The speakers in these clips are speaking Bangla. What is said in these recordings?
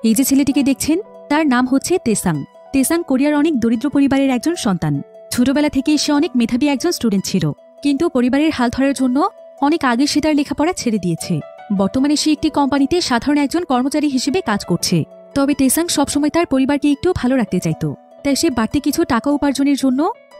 এই যে ছেলেটিকে দেখছেন তার নাম হচ্ছে তেসাং। তেসাং কোরিয়ার অনেক দরিদ্র পরিবারের একজন সন্তান। ছোটবেলা থেকেই সে অনেক মেধাবী একজন স্টুডেন্ট ছিল, কিন্তু পরিবারের হাল ধরার জন্য অনেক আগে সে তার লেখাপড়া ছেড়ে দিয়েছে। বর্তমানে সে একটি কোম্পানিতে সাধারণ একজন কর্মচারী হিসেবে কাজ করছে। তবে তেসাং সবসময় তার পরিবারকে একটু ভালো রাখতে চাইত, তাই সে বাড়তি কিছু টাকা উপার্জনের জন্য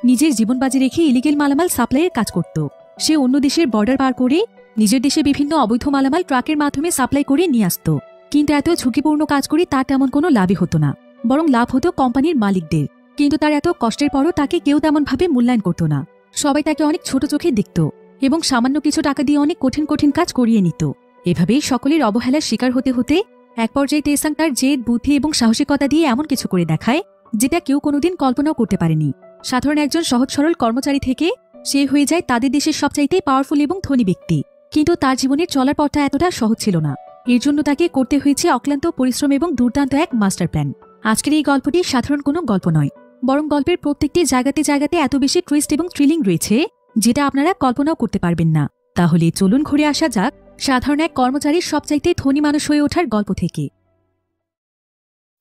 নিজের জীবন বাজি রেখে ইলিগেল মালামাল সাপ্লাইয়ের কাজ করত। সে অন্য দেশের বর্ডার পার করে নিজের দেশে বিভিন্ন অবৈধ মালামাল ট্রাকের মাধ্যমে সাপ্লাই করে নিয়ে আসত। কিন্তু এত ঝুঁকিপূর্ণ কাজ করে তার তেমন কোনো লাভই হতো না, বরং লাভ হতো কোম্পানির মালিকদের। কিন্তু তার এত কষ্টের পরও তাকে কেউ তেমনভাবে মূল্যায়ন করত না। সবাই তাকে অনেক ছোট চোখে দেখত এবং সামান্য কিছু টাকা দিয়ে অনেক কঠিন কঠিন কাজ করিয়ে নিত। এভাবেই সকলের অবহেলার শিকার হতে হতে এক পর্যায়ে তেসাং তার জেদ, বুদ্ধি এবং সাহসিকতা দিয়ে এমন কিছু করে দেখায় যেটা কেউ কোনোদিন কল্পনাও করতে পারেনি। সাধারণ একজন সহজ সরল কর্মচারী থেকে সে হয়ে যায় তাদের দেশের সবচাইতে পাওয়ারফুল এবং ধনী ব্যক্তি। কিন্তু তার জীবনের চলার পথটা এতটা সহজ ছিল না। এর জন্য তাকে করতে হয়েছে অক্লান্ত পরিশ্রম এবং দুর্দান্ত এক মাস্টার প্ল্যান। আজকের এই গল্পটি সাধারণ কোনো গল্প নয়, বরং গল্পের প্রত্যেকটি জায়গাতে জায়গাতে এত বেশি টুইস্ট এবং থ্রিলিং রয়েছে যেটা আপনারা কল্পনাও করতে পারবেন না। তাহলে চলুন ঘুরে আসা যাক সাধারণ এক কর্মচারীর সবচাইতে ধনী মানুষ হয়ে ওঠার গল্প থেকে।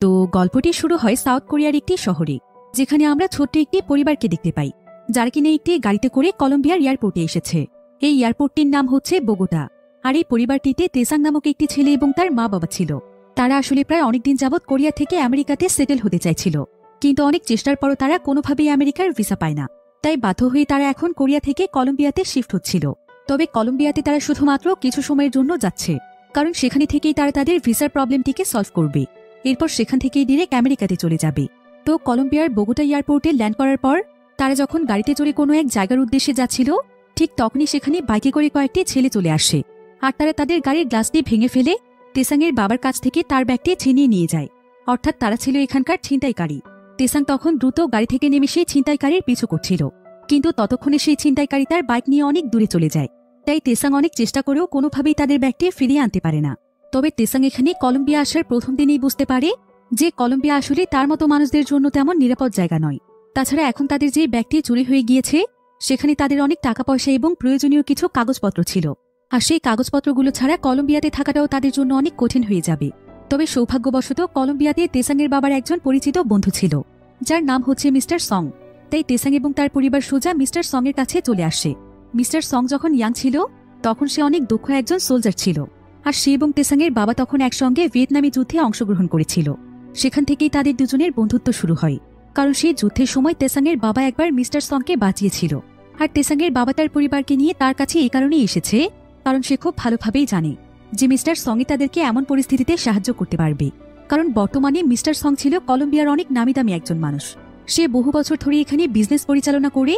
তো গল্পটি শুরু হয় সাউথ কোরিয়ার একটি শহরে, যেখানে আমরা ছোট্ট একটি পরিবারকে দেখতে পাই, যারা কিনা একটি গাড়িতে করে কলম্বিয়ার এয়ারপোর্টে এসেছে। এই এয়ারপোর্টটির নাম হচ্ছে বোগোটা। আর এই পরিবারটিতে তেসাং নামক একটি ছেলে এবং তার মা বাবা ছিল। তারা আসলে প্রায় অনেকদিন যাবৎ কোরিয়া থেকে আমেরিকাতে সেটেল হতে চাইছিল, কিন্তু অনেক চেষ্টার পরও তারা কোনোভাবেই আমেরিকার ভিসা পায় না। তাই বাধ্য হয়ে তারা এখন কোরিয়া থেকে কলম্বিয়াতে শিফট হচ্ছিল। তবে কলম্বিয়াতে তারা শুধুমাত্র কিছু সময়ের জন্য যাচ্ছে, কারণ সেখানে থেকেই তারা তাদের ভিসার প্রবলেমটিকে সলভ করবে। এরপর সেখান থেকেই ডিরেক্ট আমেরিকাতে চলে যাবে। তো কলম্বিয়ার বোগোটা এয়ারপোর্টে ল্যান্ড করার পর তারা যখন গাড়িতে চড়ে কোনো এক জায়গার উদ্দেশ্যে যাচ্ছিল, ঠিক তখনই সেখানে বাইকে করে কয়েকটি ছেলে চলে আসে। আর তারা তাদের গাড়ির গ্লাসটি ভেঙে ফেলে তেসাংয়ের বাবার কাছ থেকে তার ব্যাগটি ছিনিয়ে নিয়ে যায়। অর্থাৎ তারা ছিল এখানকার ছিনতাইকারী। তেসাং তখন দ্রুত গাড়ি থেকে নেমে সেই ছিনতাইকারীর পিছু করছিল, কিন্তু ততক্ষণে সেই ছিনতাইকারী তার বাইক নিয়ে অনেক দূরে চলে যায়। তাই তেসাং অনেক চেষ্টা করেও কোনোভাবেই তাদের ব্যাগটি ফিরিয়ে আনতে পারে না। তবে তেসাং এখানে কলম্বিয়া আসার প্রথম দিনেই বুঝতে পারে যে কলম্বিয়া আসলে তার মতো মানুষদের জন্য তেমন নিরাপদ জায়গা নয়। তাছাড়া এখন তাদের যে ব্যাগটি চুরি হয়ে গিয়েছে সেখানে তাদের অনেক টাকা পয়সা এবং প্রয়োজনীয় কিছু কাগজপত্র ছিল, আর সেই কাগজপত্রগুলো ছাড়া কলম্বিয়াতে থাকাটাও তাদের জন্য অনেক কঠিন হয়ে যাবে। তবে সৌভাগ্যবশত কলম্বিয়াতে তেসাংয়ের বাবার একজন পরিচিত বন্ধু ছিল, যার নাম হচ্ছে মিস্টার সং। তাই তেসাং এবং তার পরিবার সোজা মিস্টার সং এর কাছে চলে আসে। মিস্টার সং যখন ইয়াং ছিল তখন সে অনেক দক্ষ একজন সোলজার ছিল, আর সে এবং তেসাংয়ের বাবা তখন একসঙ্গে ভিয়েতনামি যুদ্ধে অংশগ্রহণ করেছিল। সেখান থেকেই তাদের দুজনের বন্ধুত্ব শুরু হয়, কারণ সেই যুদ্ধের সময় তেসাংয়ের বাবা একবার মিস্টার সংকে বাঁচিয়েছিল। আর তেসাংয়ের বাবা তার পরিবারকে নিয়ে তার কাছে এই কারণেই এসেছে কারণ সে খুব ভালোভাবেই জানে যে মিস্টার সংই তাদেরকে এমন পরিস্থিতিতে সাহায্য করতে পারবে। কারণ বর্তমানে মিস্টার সং ছিল কলম্বিয়ার অনেক নামিদামি একজন মানুষ। সে বহু বছর ধরে এখানে বিজনেস পরিচালনা করে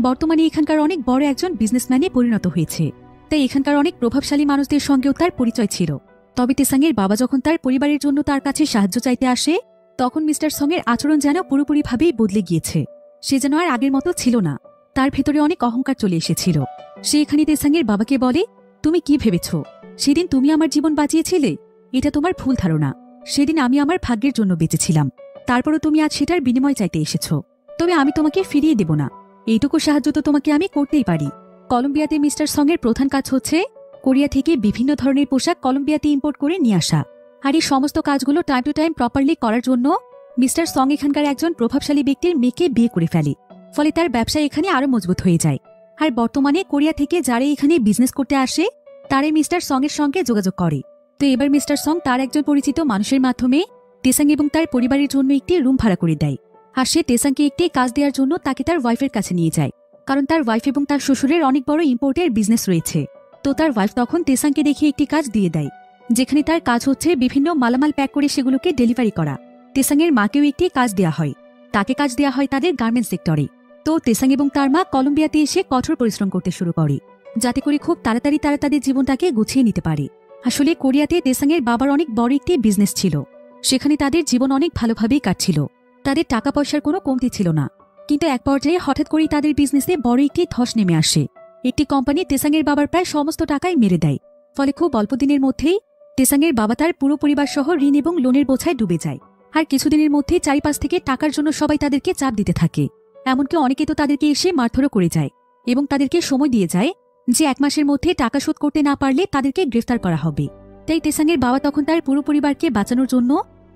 বর্তমানে এখানকার অনেক বড় একজন বিজনেসম্যানে পরিণত হয়েছে। তাই এখানকার অনেক প্রভাবশালী মানুষদের সঙ্গেও তার পরিচয় ছিল। তবে তেসাংয়ের বাবা যখন তার পরিবারের জন্য তার কাছে সাহায্য চাইতে আসে তখন মিস্টার সংয়ের আচরণ যেন পুরোপুরিভাবেই বদলে গিয়েছে। সে যেন আর আগের মতো ছিল না, তার ভেতরে অনেক অহংকার চলে এসেছিল। সে এখানে তেসাংয়ের বাবাকে বলে, তুমি কি ভেবেছ সেদিন তুমি আমার জীবন বাঁচিয়েছিলে? এটা তোমার ভুল ধারণা। সেদিন আমি আমার ভাগ্যের জন্য বেঁচেছিলাম, তারপরও তুমি আজ সেটার বিনিময় চাইতে এসেছ। তবে আমি তোমাকে ফিরিয়ে দেব না। এইটুকু সাহায্য তো তোমাকে আমি করতেই পারি। কলম্বিয়াতে মিস্টার সংয়ের প্রধান কাজ হচ্ছে কোরিয়া থেকে বিভিন্ন ধরনের পোশাক কলম্বিয়াতে ইম্পোর্ট করে নিয়ে আসা। আর এই সমস্ত কাজগুলো টাইম টু টাইম প্রপারলি করার জন্য মিস্টার সং এখানকার একজন প্রভাবশালী ব্যক্তির মেয়েকে বিয়ে করে ফেলে। ফলে তার ব্যবসা এখানে আরো মজবুত হয়ে যায়। আর বর্তমানে কোরিয়া থেকে যারা এখানে বিজনেস করতে আসে তারাই মিস্টার সং এর সঙ্গে যোগাযোগ করে। তো এবার মিস্টার সং তার একজন পরিচিত মানুষের মাধ্যমে তেসাং এবং তার পরিবারের জন্য একটি রুম ভাড়া করে দেয়। আর সে তেসাংকে একটি কাজ দেওয়ার জন্য তাকে তার ওয়াইফের কাছে নিয়ে যায়, কারণ তার ওয়াইফ এবং তার শ্বশুরের অনেক বড় ইম্পোর্টের বিজনেস রয়েছে। তো তার ওয়াইফ তখন তেসাংকে দেখিয়ে একটি কাজ দিয়ে দেয়, যেখানে তার কাজ হচ্ছে বিভিন্ন মালামাল প্যাক করে সেগুলোকে ডেলিভারি করা। তেসাংয়ের মাকেও একটি কাজ দেওয়া হয়, তাকে কাজ দেওয়া হয় তাদের গার্মেন্টস সেক্টরে। তো তেসাং এবং তার মা কলম্বিয়াতে এসে কঠোর পরিশ্রম করতে শুরু করে, যাতে করে খুব তাড়াতাড়ি তারা তাদের জীবনটাকে গুছিয়ে নিতে পারে। আসলে কোরিয়াতে তেসাংয়ের বাবার অনেক বড় একটি বিজনেস ছিল, সেখানে তাদের জীবন অনেক ভালোভাবেই কাটছিল। তাদের টাকা পয়সার কোনো কমতি ছিল না। কিন্তু এক পর্যায়ে হঠাৎ করেই তাদের বিজনেসে বড় একটি ধস নেমে আসে। একটি কোম্পানি তেসাংয়ের বাবার প্রায় সমস্ত টাকাই মেরে দেয়। ফলে খুব অল্প দিনের মধ্যেই তেসাংয়ের বাবা তার পুরো পরিবার সহ ঋণ এবং লোনের বোঝায় ডুবে যায়। আর কিছুদিনের মধ্যেই চারিপাশ থেকে টাকার জন্য সবাই তাদেরকে চাপ দিতে থাকে। এমনকি অনেকে তো তাদেরকে এসে মারধরও করে যায় এবং তাদেরকে সময় দিয়ে যায় যে 1 মাসের মধ্যে টাকা শোধ করতে না পারলে তাদেরকে গ্রেফতার করা হবে। তাই তেসাংয়ের বাবা তখন তার পুরো পরিবারকে বাঁচানোর জন্য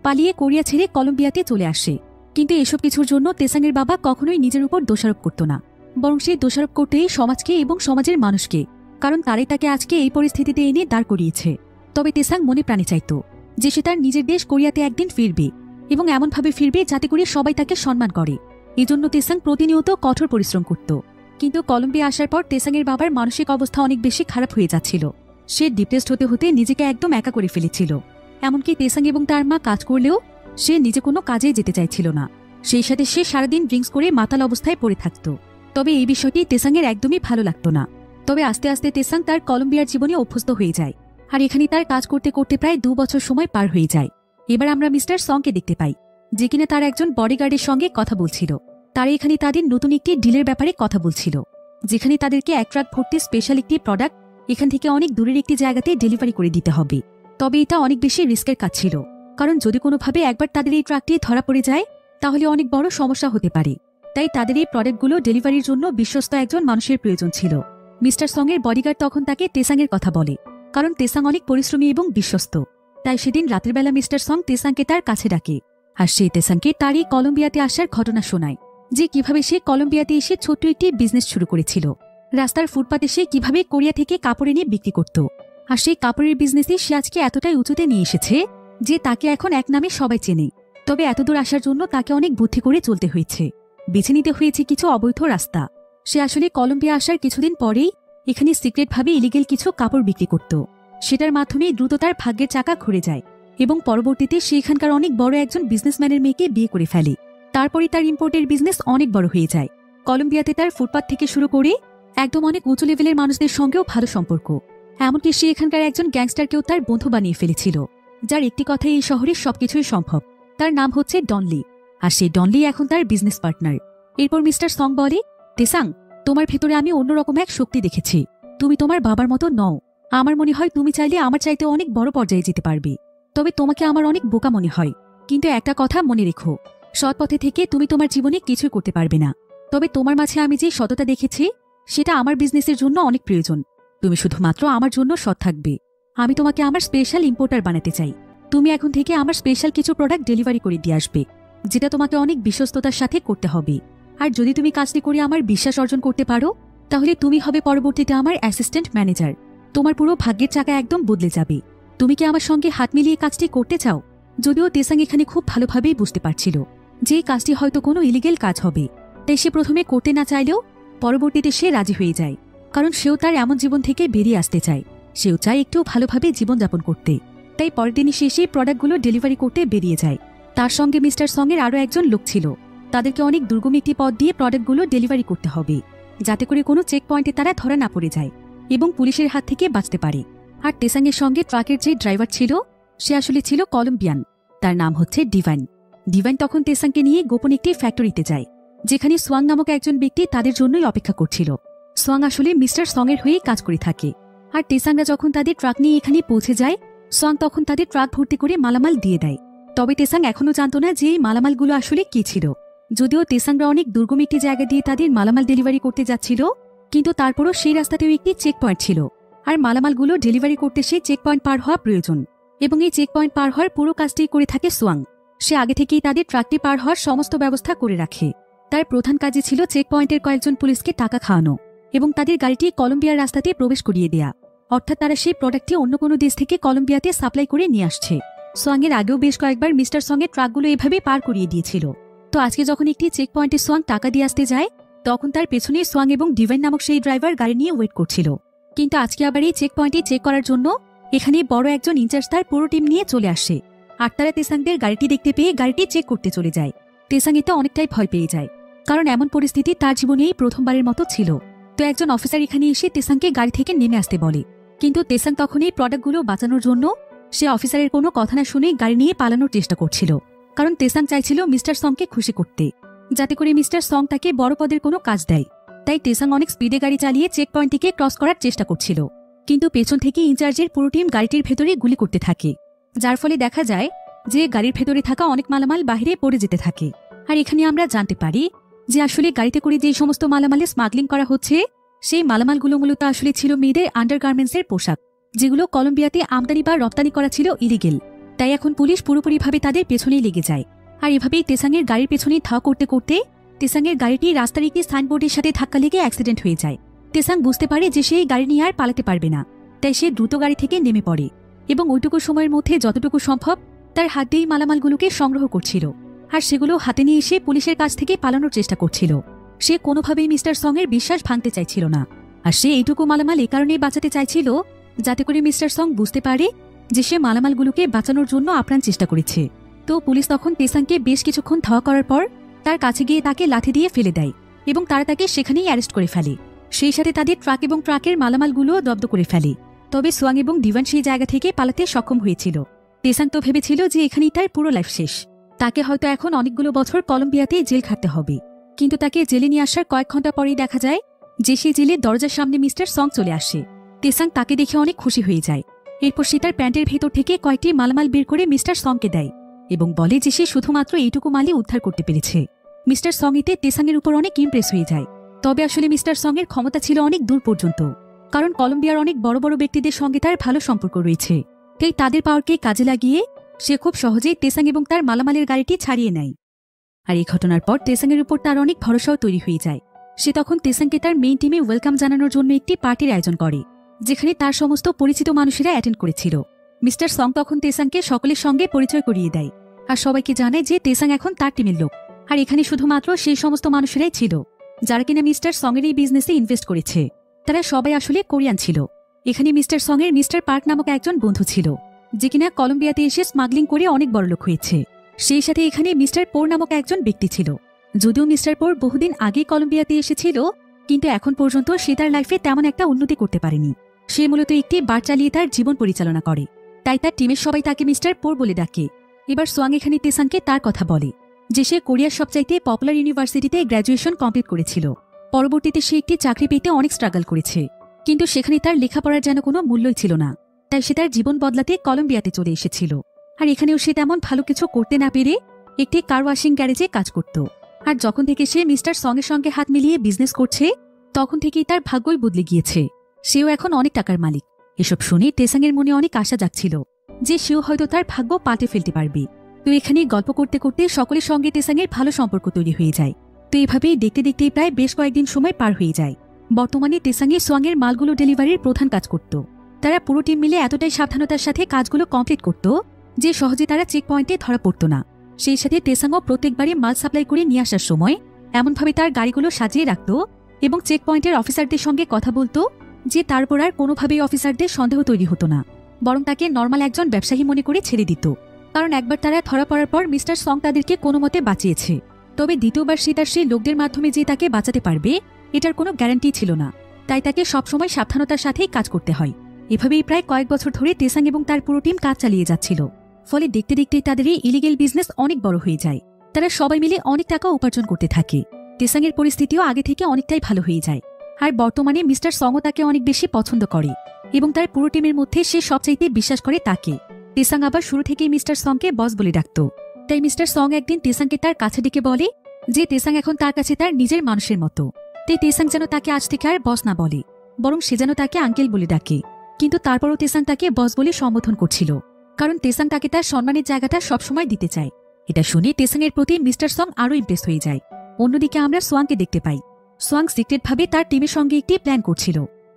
পালিয়ে কোরিয়া ছেড়ে কলম্বিয়াতে চলে আসে। কিন্তু এসব কিছুর জন্য তেসাংয়ের বাবা কখনোই নিজের উপর দোষারোপ করত না, বরং সে দোষারোপ করতে সমাজকে এবং সমাজের মানুষকে, কারণ তারাই তাকে আজকে এই পরিস্থিতিতে এনে দাঁড় করিয়েছে। তবে তেসাং মনে প্রাণে চাইত যে সে তার নিজের দেশ কোরিয়াতে একদিন ফিরবে, এবং এমনভাবে ফিরবে যাতে করে সবাই তাকে সম্মান করে। এজন্য তেসাং প্রতিনিয়ত কঠোর পরিশ্রম করত। কিন্তু কলম্বিয়া আসার পর তেসাংয়ের বাবার মানসিক অবস্থা অনেক বেশি খারাপ হয়ে যাচ্ছিল। সে ডিপ্রেসড হতে হতে নিজেকে একদম একা করে ফেলেছিল। এমনকি তেসাং এবং তার মা কাজ করলেও সে নিজে কোনো কাজে যেতে চাইছিল না। সেই সাথে সে সারাদিন ড্রিঙ্কস করে মাতাল অবস্থায় পড়ে থাকত। তবে এই বিষয়টি তেসাংয়ের একদমই ভালো লাগতো না। তবে আস্তে আস্তে তেসাং তার কলম্বিয়ার জীবনে অভ্যস্ত হয়ে যায়, আর এখানে তার কাজ করতে করতে প্রায় 2 বছর সময় পার হয়ে যায়। এবার আমরা মিস্টার সংকে দেখতে পাই, যে কিনা তার একজন বডিগার্ডের সঙ্গে কথা বলছিল। তারা এখানে তাদের নতুন একটি ডিলের ব্যাপারে কথা বলছিল, যেখানে তাদেরকে 1 ট্রাক ভর্তি স্পেশাল একটি প্রোডাক্ট এখান থেকে অনেক দূরের একটি জায়গাতে ডেলিভারি করে দিতে হবে। তবে এটা অনেক বেশি রিস্কের কাজ ছিল, কারণ যদি কোনোভাবে একবার তাদের এই ট্রাকটি ধরা পড়ে যায় তাহলে অনেক বড় সমস্যা হতে পারে। তাই তাদের এই প্রোডাক্টগুলো ডেলিভারির জন্য বিশ্বস্ত একজন মানুষের প্রয়োজন ছিল। মিস্টার সং-এর বডিগার্ড তখন তাকে তেসাংয়ের কথা বলে, কারণ তেসাং অনেক পরিশ্রমী এবং বিশ্বস্ত। তাই সেদিন রাতের বেলা মিস্টার সং তেসাংকে তার কাছে ডাকে, আর সে তেসাংকে তার এই কলম্বিয়াতে আসার ঘটনা শোনায়, যে কিভাবে সে কলম্বিয়াতে এসে ছোট্ট একটি বিজনেস শুরু করেছিল। রাস্তার ফুটপাতে সে কিভাবে কোরিয়া থেকে কাপড় এনে বিক্রি করত, আর সেই কাপড়ের বিজনেসে সে আজকে এতটাই উঁচুতে নিয়ে এসেছে যে তাকে এখন এক নামে সবাই চেনে। তবে এতদূর আসার জন্য তাকে অনেক বুদ্ধি করে চলতে হয়েছে, বেছে নিতে হয়েছে কিছু অবৈধ রাস্তা। সে আসলে কলম্বিয়া আসার কিছুদিন পরেই এখানে সিক্রেটভাবে ইলিগেল কিছু কাপড় বিক্রি করত। সেটার মাধ্যমে দ্রুত তার ভাগ্যের চাকা ঘুরে যায়, এবং পরবর্তীতে সে এখানকার অনেক বড় একজন বিজনেসম্যানের মেয়েকে বিয়ে করে ফেলে। তারপরে তার ইম্পোর্টের বিজনেস অনেক বড় হয়ে যায়। কলম্বিয়াতে তার ফুটপাত থেকে শুরু করে একদম অনেক উঁচু লেভেলের মানুষদের সঙ্গেও ভালো সম্পর্ক। এমনকি সে এখানকার একজন গ্যাংস্টারকেও তার বন্ধু বানিয়ে ফেলেছিল, যার একটি কথাই এই শহরে সবকিছুই সম্ভব। তার নাম হচ্ছে ডনলি, আর সেই ডনলি এখন তার বিজনেস পার্টনার। এরপর মিস্টার সং বলে, তেসাং, তোমার ভেতরে আমি অন্যরকম এক শক্তি দেখেছি। তুমি তোমার বাবার মতো নও। আমার মনে হয় তুমি চাইলে আমার চাইতে অনেক বড় পর্যায়ে যেতে পারবে। তবে তোমাকে আমার অনেক বোকা মনে হয়। কিন্তু একটা কথা মনে রেখো, সৎ পথে থেকে তুমি তোমার জীবনে কিছুই করতে পারবে না। তবে তোমার মাঝে আমি যে সততা দেখেছি সেটা আমার বিজনেসের জন্য অনেক প্রয়োজন। তুমি শুধুমাত্র আমার জন্য সৎ থাকবে। আমি তোমাকে আমার স্পেশাল ইম্পোর্টার বানাতে চাই। তুমি এখন থেকে আমার স্পেশাল কিছু প্রোডাক্ট ডেলিভারি করে দিয়ে আসবে, যেটা তোমাকে অনেক বিশ্বস্ততার সাথে করতে হবে। আর যদি তুমি কাজটি করে আমার বিশ্বাস অর্জন করতে পারো তাহলে তুমি হবে পরবর্তীতে আমার অ্যাসিস্ট্যান্ট ম্যানেজার। তোমার পুরো ভাগ্যের চাকা একদম বদলে যাবে। তুমি কি আমার সঙ্গে হাত মিলিয়ে কাজটি করতে চাও? যদিও তেসাং এখানে খুব ভালোভাবেই বুঝতে পারছিল যে এই কাজটি হয়তো কোনো ইলিগেল কাজ হবে, তাই সে প্রথমে করতে না চাইলেও পরবর্তীতে সে রাজি হয়ে যায়, কারণ সেও তার এমন জীবন থেকে বেরিয়ে আসতে চায়। সেও চায় একটু ভালোভাবে জীবনযাপন করতে। তাই পরের দিনই সে সেই প্রোডাক্টগুলো ডেলিভারি করতে বেরিয়ে যায়। তার সঙ্গে মিস্টার সং-এর আরও একজন লোক ছিল। তাদেরকে অনেক দুর্গম একটি পথ দিয়ে প্রোডাক্টগুলো ডেলিভারি করতে হবে, যাতে করে কোনো চেক পয়েন্টে তারা ধরা না পড়ে যায় এবং পুলিশের হাত থেকে বাঁচতে পারে। আর তেসাংয়ের সঙ্গে ট্রাকের যে ড্রাইভার ছিল সে আসলে ছিল কলম্বিয়ান। তার নাম হচ্ছে ডিভাইন। ডিভাইন তখন তেসাংকে নিয়ে গোপন একটি ফ্যাক্টরিতে যায়, যেখানে সোয়াং নামক একজন ব্যক্তি তাদের জন্যই অপেক্ষা করছিল। সোয়াং আসলে মিস্টার সং-এর হয়েই কাজ করে থাকে। আর তেসাংরা যখন তাদের ট্রাক নিয়ে এখানে পৌঁছে যায়, সোয়াং তখন তাদের ট্রাক ভর্তি করে মালামাল দিয়ে দেয়। তবে তেসাং এখনও জানত না যে এই মালামালগুলো আসলে কি ছিল। যদিও তেসাংরা অনেক দুর্গম একটি জায়গা দিয়ে তাদের মালামাল ডেলিভারি করতে যাচ্ছিল, কিন্তু তারপরও সেই রাস্তাতেও একটি চেক পয়েন্ট ছিল। আর মালামালগুলো ডেলিভারি করতে সেই চেক পয়েন্ট পার হওয়া প্রয়োজন, এবং এই চেক পয়েন্ট পার হওয়ার পুরো কাজটি করে থাকে সোয়াং। সে আগে থেকেই তাদের ট্রাকটি পার হওয়ার সমস্ত ব্যবস্থা করে রাখে। তার প্রধান কাজই ছিল চেক পয়েন্টের কয়েকজন পুলিশকে টাকা খাওয়ানো এবং তাদের গাড়িটি কলম্বিয়ার রাস্তাতে প্রবেশ করিয়ে দেয়া, অর্থাৎ তারা সেই প্রোডাক্টটি অন্য কোনো দেশ থেকে কলম্বিয়াতে সাপ্লাই করে নিয়ে আসছে। সোয়াংয়ের আগেও বেশ কয়েকবার মিস্টার সং-এর ট্রাকগুলো এভাবে পার করিয়ে দিয়েছিল। তো আজকে যখন একটি চেক পয়েন্টে সোয়াং টাকা দিয়ে আসতে যায়, তখন তার পেছনে সোয়াং এবং ডিভাইন নামক সেই ড্রাইভার গাড়ি নিয়ে ওয়েট করছিল। কিন্তু আজকে আবার এই চেক পয়েন্টে চেক করার জন্য এখানে বড় একজন ইনচার্জ তার পুরো টিম নিয়ে চলে আসে। আর তারা তেসাংদের গাড়িটি দেখতে পেয়ে গাড়িটি চেক করতে চলে যায়। তেসাং এতে অনেকটাই ভয় পেয়ে যায়, কারণ এমন পরিস্থিতি তার জীবনেই প্রথমবারের মতো ছিল। তো একজন অফিসার এখানে এসে তেসাংকে গাড়ি থেকে নেমে আসতে বলে, কিন্তু তেসাং তখন এই প্রোডাক্টগুলো বাঁচানোর জন্য সে অফিসারের কোনো কথা না শুনে গাড়ি নিয়ে পালানোর চেষ্টা করছিল, কারণ তেসাং চাইছিল মিস্টার সং-কে খুশি করতে, যাতে করে মিস্টার সং তাকে বড় পদের কোনো কাজ দেয়। তাই তেসাং অনেক স্পিডে গাড়ি চালিয়ে চেক পয়েন্টটিকে ক্রস করার চেষ্টা করছিল, কিন্তু পেছন থেকে ইনচার্জের পুরো টিম গাড়িটির ভেতরে গুলি করতে থাকে, যার ফলে দেখা যায় যে গাড়ির ভেতরে থাকা অনেক মালামাল বাহিরে পড়ে যেতে থাকে। আর এখানে আমরা জানতে পারি যে আসলে গাড়িতে করে যে সমস্ত মালামালে স্মাগলিং করা হচ্ছে সেই মালামালগুলো মূলত আসলে ছিল মেয়েদের আন্ডারগার্মেন্টসের পোশাক, যেগুলো কলম্বিয়াতে আমদানি বা রপ্তানি করা ছিল ইলিগেল। তাই এখন পুলিশ পুরোপুরিভাবে তাদের পেছনেই লেগে যায়। আর এভাবেই তেসাংয়ের গাড়ির পেছনে ধাওয়া করতে করতে তেসাংয়ের গাড়িটি রাস্তার একটি সাইনবোর্ডের সাথে ধাক্কা লেগে অ্যাক্সিডেন্ট হয়ে যায়। তেসাং বুঝতে পারে যে সে এই গাড়ি নিয়ে আর পালাতে পারবে না, তাই সে দ্রুত গাড়ি থেকে নেমে পড়ে এবং ওইটুকু সময়ের মধ্যে যতটুকু সম্ভব তার হাত দিয়েই মালামালগুলোকে সংগ্রহ করছিল আর সেগুলো হাতে নিয়ে এসে পুলিশের কাছ থেকে পালানোর চেষ্টা করছিল। সে কোনোভাবেই মিস্টার সং এর বিশ্বাস ভাঙতে চাইছিল না, আর সে এইটুকু মালামাল এ কারণেই বাঁচাতে চাইছিল যাতে করে মিস্টার সং বুঝতে পারে যে সে মালামালগুলোকে বাঁচানোর জন্য আপ্রাণ চেষ্টা করেছে। তো পুলিশ তখন তেসাংকে বেশ কিছুক্ষণ ধাওয়া করার পর তার কাছে গিয়ে তাকে লাথি দিয়ে ফেলে দেয় এবং তারা তাকে সেখানেই অ্যারেস্ট করে ফেলে। সেই সাথে তাদের ট্রাক এবং ট্রাকের মালামালগুলো জব্দ করে ফেলে। তবে সোয়াং এবং দিওয়ান সেই জায়গা থেকে পালাতে সক্ষম হয়েছিল। তেসাং তো ভেবেছিল যে এখানেই তার পুরো লাইফ শেষ, তাকে হয়তো এখন অনেকগুলো বছর কলম্বিয়াতে জেল খাটতে হবে। কিন্তু তাকে জেলে নিয়ে আসার কয়েক ঘন্টা পরেই দেখা যায় যে সে জেলের দরজার সামনে মিস্টার সং চলে আসে। তেসাং তাকে দেখে অনেক খুশি হয়ে যায়। এরপর সে তার প্যান্টের ভেতর থেকে কয়েকটি মালামাল বের করে মিস্টার সংকে দেয় এবং বলে যে সে শুধুমাত্র এইটুকু মালই উদ্ধার করতে পেরেছে। মিস্টার সং এতে তেসাংয়ের উপর অনেক ইমপ্রেস হয়ে যায়। তবে আসলে মিস্টার সং এর ক্ষমতা ছিল অনেক দূর পর্যন্ত, কারণ কলম্বিয়ার অনেক বড় বড় ব্যক্তিদের সঙ্গে তার ভালো সম্পর্ক রয়েছে। তাই তাদের পাওয়ারকে কাজে লাগিয়ে সে খুব সহজেই তেসাং এবং তার মালামালের গাড়িটি ছাড়িয়ে নেয়। আর এই ঘটনার পর তেসাংয়ের উপর তার অনেক ভরসাও তৈরি হয়ে যায়। সে তখন তেসাংকে তার মেইন টিমে ওয়েলকাম জানানোর জন্য একটি পার্টির আয়োজন করে, যেখানে তার সমস্ত পরিচিত মানুষেরা অ্যাটেন্ড করেছিল। মিস্টার সং তখন তেসাংকে সকলের সঙ্গে পরিচয় করিয়ে দেয় আর সবাইকে জানায় যে তেসাং এখন তার টিমের লোক। আর এখানে শুধুমাত্র সেই সমস্ত মানুষেরাই ছিল যারা কিনা মিস্টার সং এর এই বিজনেসে ইনভেস্ট করেছে। তারা সবাই আসলে কোরিয়ান ছিল। এখানে মিস্টার সং এর মিস্টার পার্ক নামক একজন বন্ধু ছিল, যে কিনা কলম্বিয়াতে এসে স্মাগলিং করে অনেক বড়লোক হয়েছে। সেই সাথে এখানে মিস্টার পোর নামক একজন ব্যক্তি ছিল। যদিও মিস্টার পোর বহুদিন আগেই কলম্বিয়াতে এসেছিল, কিন্তু এখন পর্যন্ত সে তার লাইফে তেমন একটা উন্নতি করতে পারেনি। সে মূলত একটি বার চালিয়ে তার জীবন পরিচালনা করে, তাই তার টিমের সবাই তাকে মিস্টার পোর বলে ডাকে। এবার সোয়াং এখানে তেসাংকে তার কথা বলে যে সে কোরিয়ার সবচাইতে পপুলার ইউনিভার্সিটিতে গ্র্যাজুয়েশন কমপ্লিট করেছিল। পরবর্তীতে সে একটি চাকরি পেতে অনেক স্ট্রাগল করেছে, কিন্তু সেখানে তার লেখাপড়ার যেন কোনো মূল্যই ছিল না। তাই সে তার জীবন বদলাতে কলম্বিয়াতে চলে এসেছিল। আর এখানেও সে তেমন ভালো কিছু করতে না পেরে একটি কার ওয়াশিং গ্যারেজে কাজ করত। আর যখন থেকে সে মিস্টার সং এর সঙ্গে হাত মিলিয়ে বিজনেস করছে, তখন থেকেই তার ভাগ্যই বদলে গিয়েছে। সেও এখন অনেক টাকার মালিক। এসব শুনে তেসাংয়ের মনে অনেক আশা জাগছিল যে সেও হয়তো তার ভাগ্য পাল্টে ফেলতে পারবে। তো এখানে গল্প করতে করতে সকলের সঙ্গে তেসাংয়ের ভালো সম্পর্ক তৈরি হয়ে যায়। তো এভাবেই দেখতে দেখতেই প্রায় বেশ কয়েকদিন সময় পার হয়ে যায়। বর্তমানে তেসাংয়ে সোয়াংয়ের মালগুলো ডেলিভারির প্রধান কাজ করত। তারা পুরো টিম মিলে এতটাই সাবধানতার সাথে কাজগুলো কমপ্লিট করত যে সহজে তারা চেক পয়েন্টে ধরা পড়ত না। সেই সাথে তেসাংও প্রত্যেকবারই মাল সাপ্লাই করে নিয়ে আসার সময় এমনভাবে তার গাড়িগুলো সাজিয়ে রাখত এবং চেক পয়েন্টের অফিসারদের সঙ্গে কথা বলতো যে তারপর আর কোনোভাবেই অফিসারদের সন্দেহ তৈরি হতো না, বরং তাকে নর্মাল একজন ব্যবসায়ী মনে করে ছেড়ে দিত। কারণ একবার তারা ধরা পড়ার পর মিস্টার সং তাদেরকে কোনো মতে বাঁচিয়েছে, তবে দ্বিতীয়বার সে তার সেই লোকদের মাধ্যমে যে তাকে বাঁচাতে পারবে এটার কোনো গ্যারান্টি ছিল না। তাই তাকে সবসময় সাবধানতার সাথেই কাজ করতে হয়। এভাবেই প্রায় কয়েক বছর ধরে তেসাং এবং তার পুরো টিম কাজ চালিয়ে যাচ্ছিল। ফলে দেখতে দেখতে তাদের এই ইলিগেল বিজনেস অনেক বড় হয়ে যায়। তারা সবাই মিলে অনেক টাকা উপার্জন করতে থাকে। তেসাংয়ের পরিস্থিতিও আগে থেকে অনেকটাই ভালো হয়ে যায়। আর বর্তমানে মিস্টার সংও তাকে অনেক বেশি পছন্দ করে এবং তার পুরো টিমের মধ্যে সে সবচাইতে বিশ্বাস করে তাকে। তেসাং আবার শুরু থেকেই মিস্টার সংকে বস বলে ডাকত। তাই মিস্টার সং একদিন তেসাংকে তার কাছে ডেকে বলে যে তেসাং এখন তার কাছে তার নিজের মানুষের মতো। তাই তেসাং যেন তাকে আজ থেকে আর বস না বলে, বরং সে যেন তাকে আঙ্কেল বলে ডাকে। কিন্তু তারপরও তেসাং তাকে বস বলে সম্বোধন করছিল, কারণ তেসাং তাকে তার সম্মানের জায়গাটা সবসময় দিতে চায়। এটা শুনে তেসাংয়ের প্রতি মিস্টার সং আরও ইমপ্রেস হয়ে যায়। অন্যদিকে আমরা সোয়াংকে দেখতে পাই। সোয়াং সিক্রেটভাবে তার টিমের সঙ্গে একটি প্ল্যান করছিল।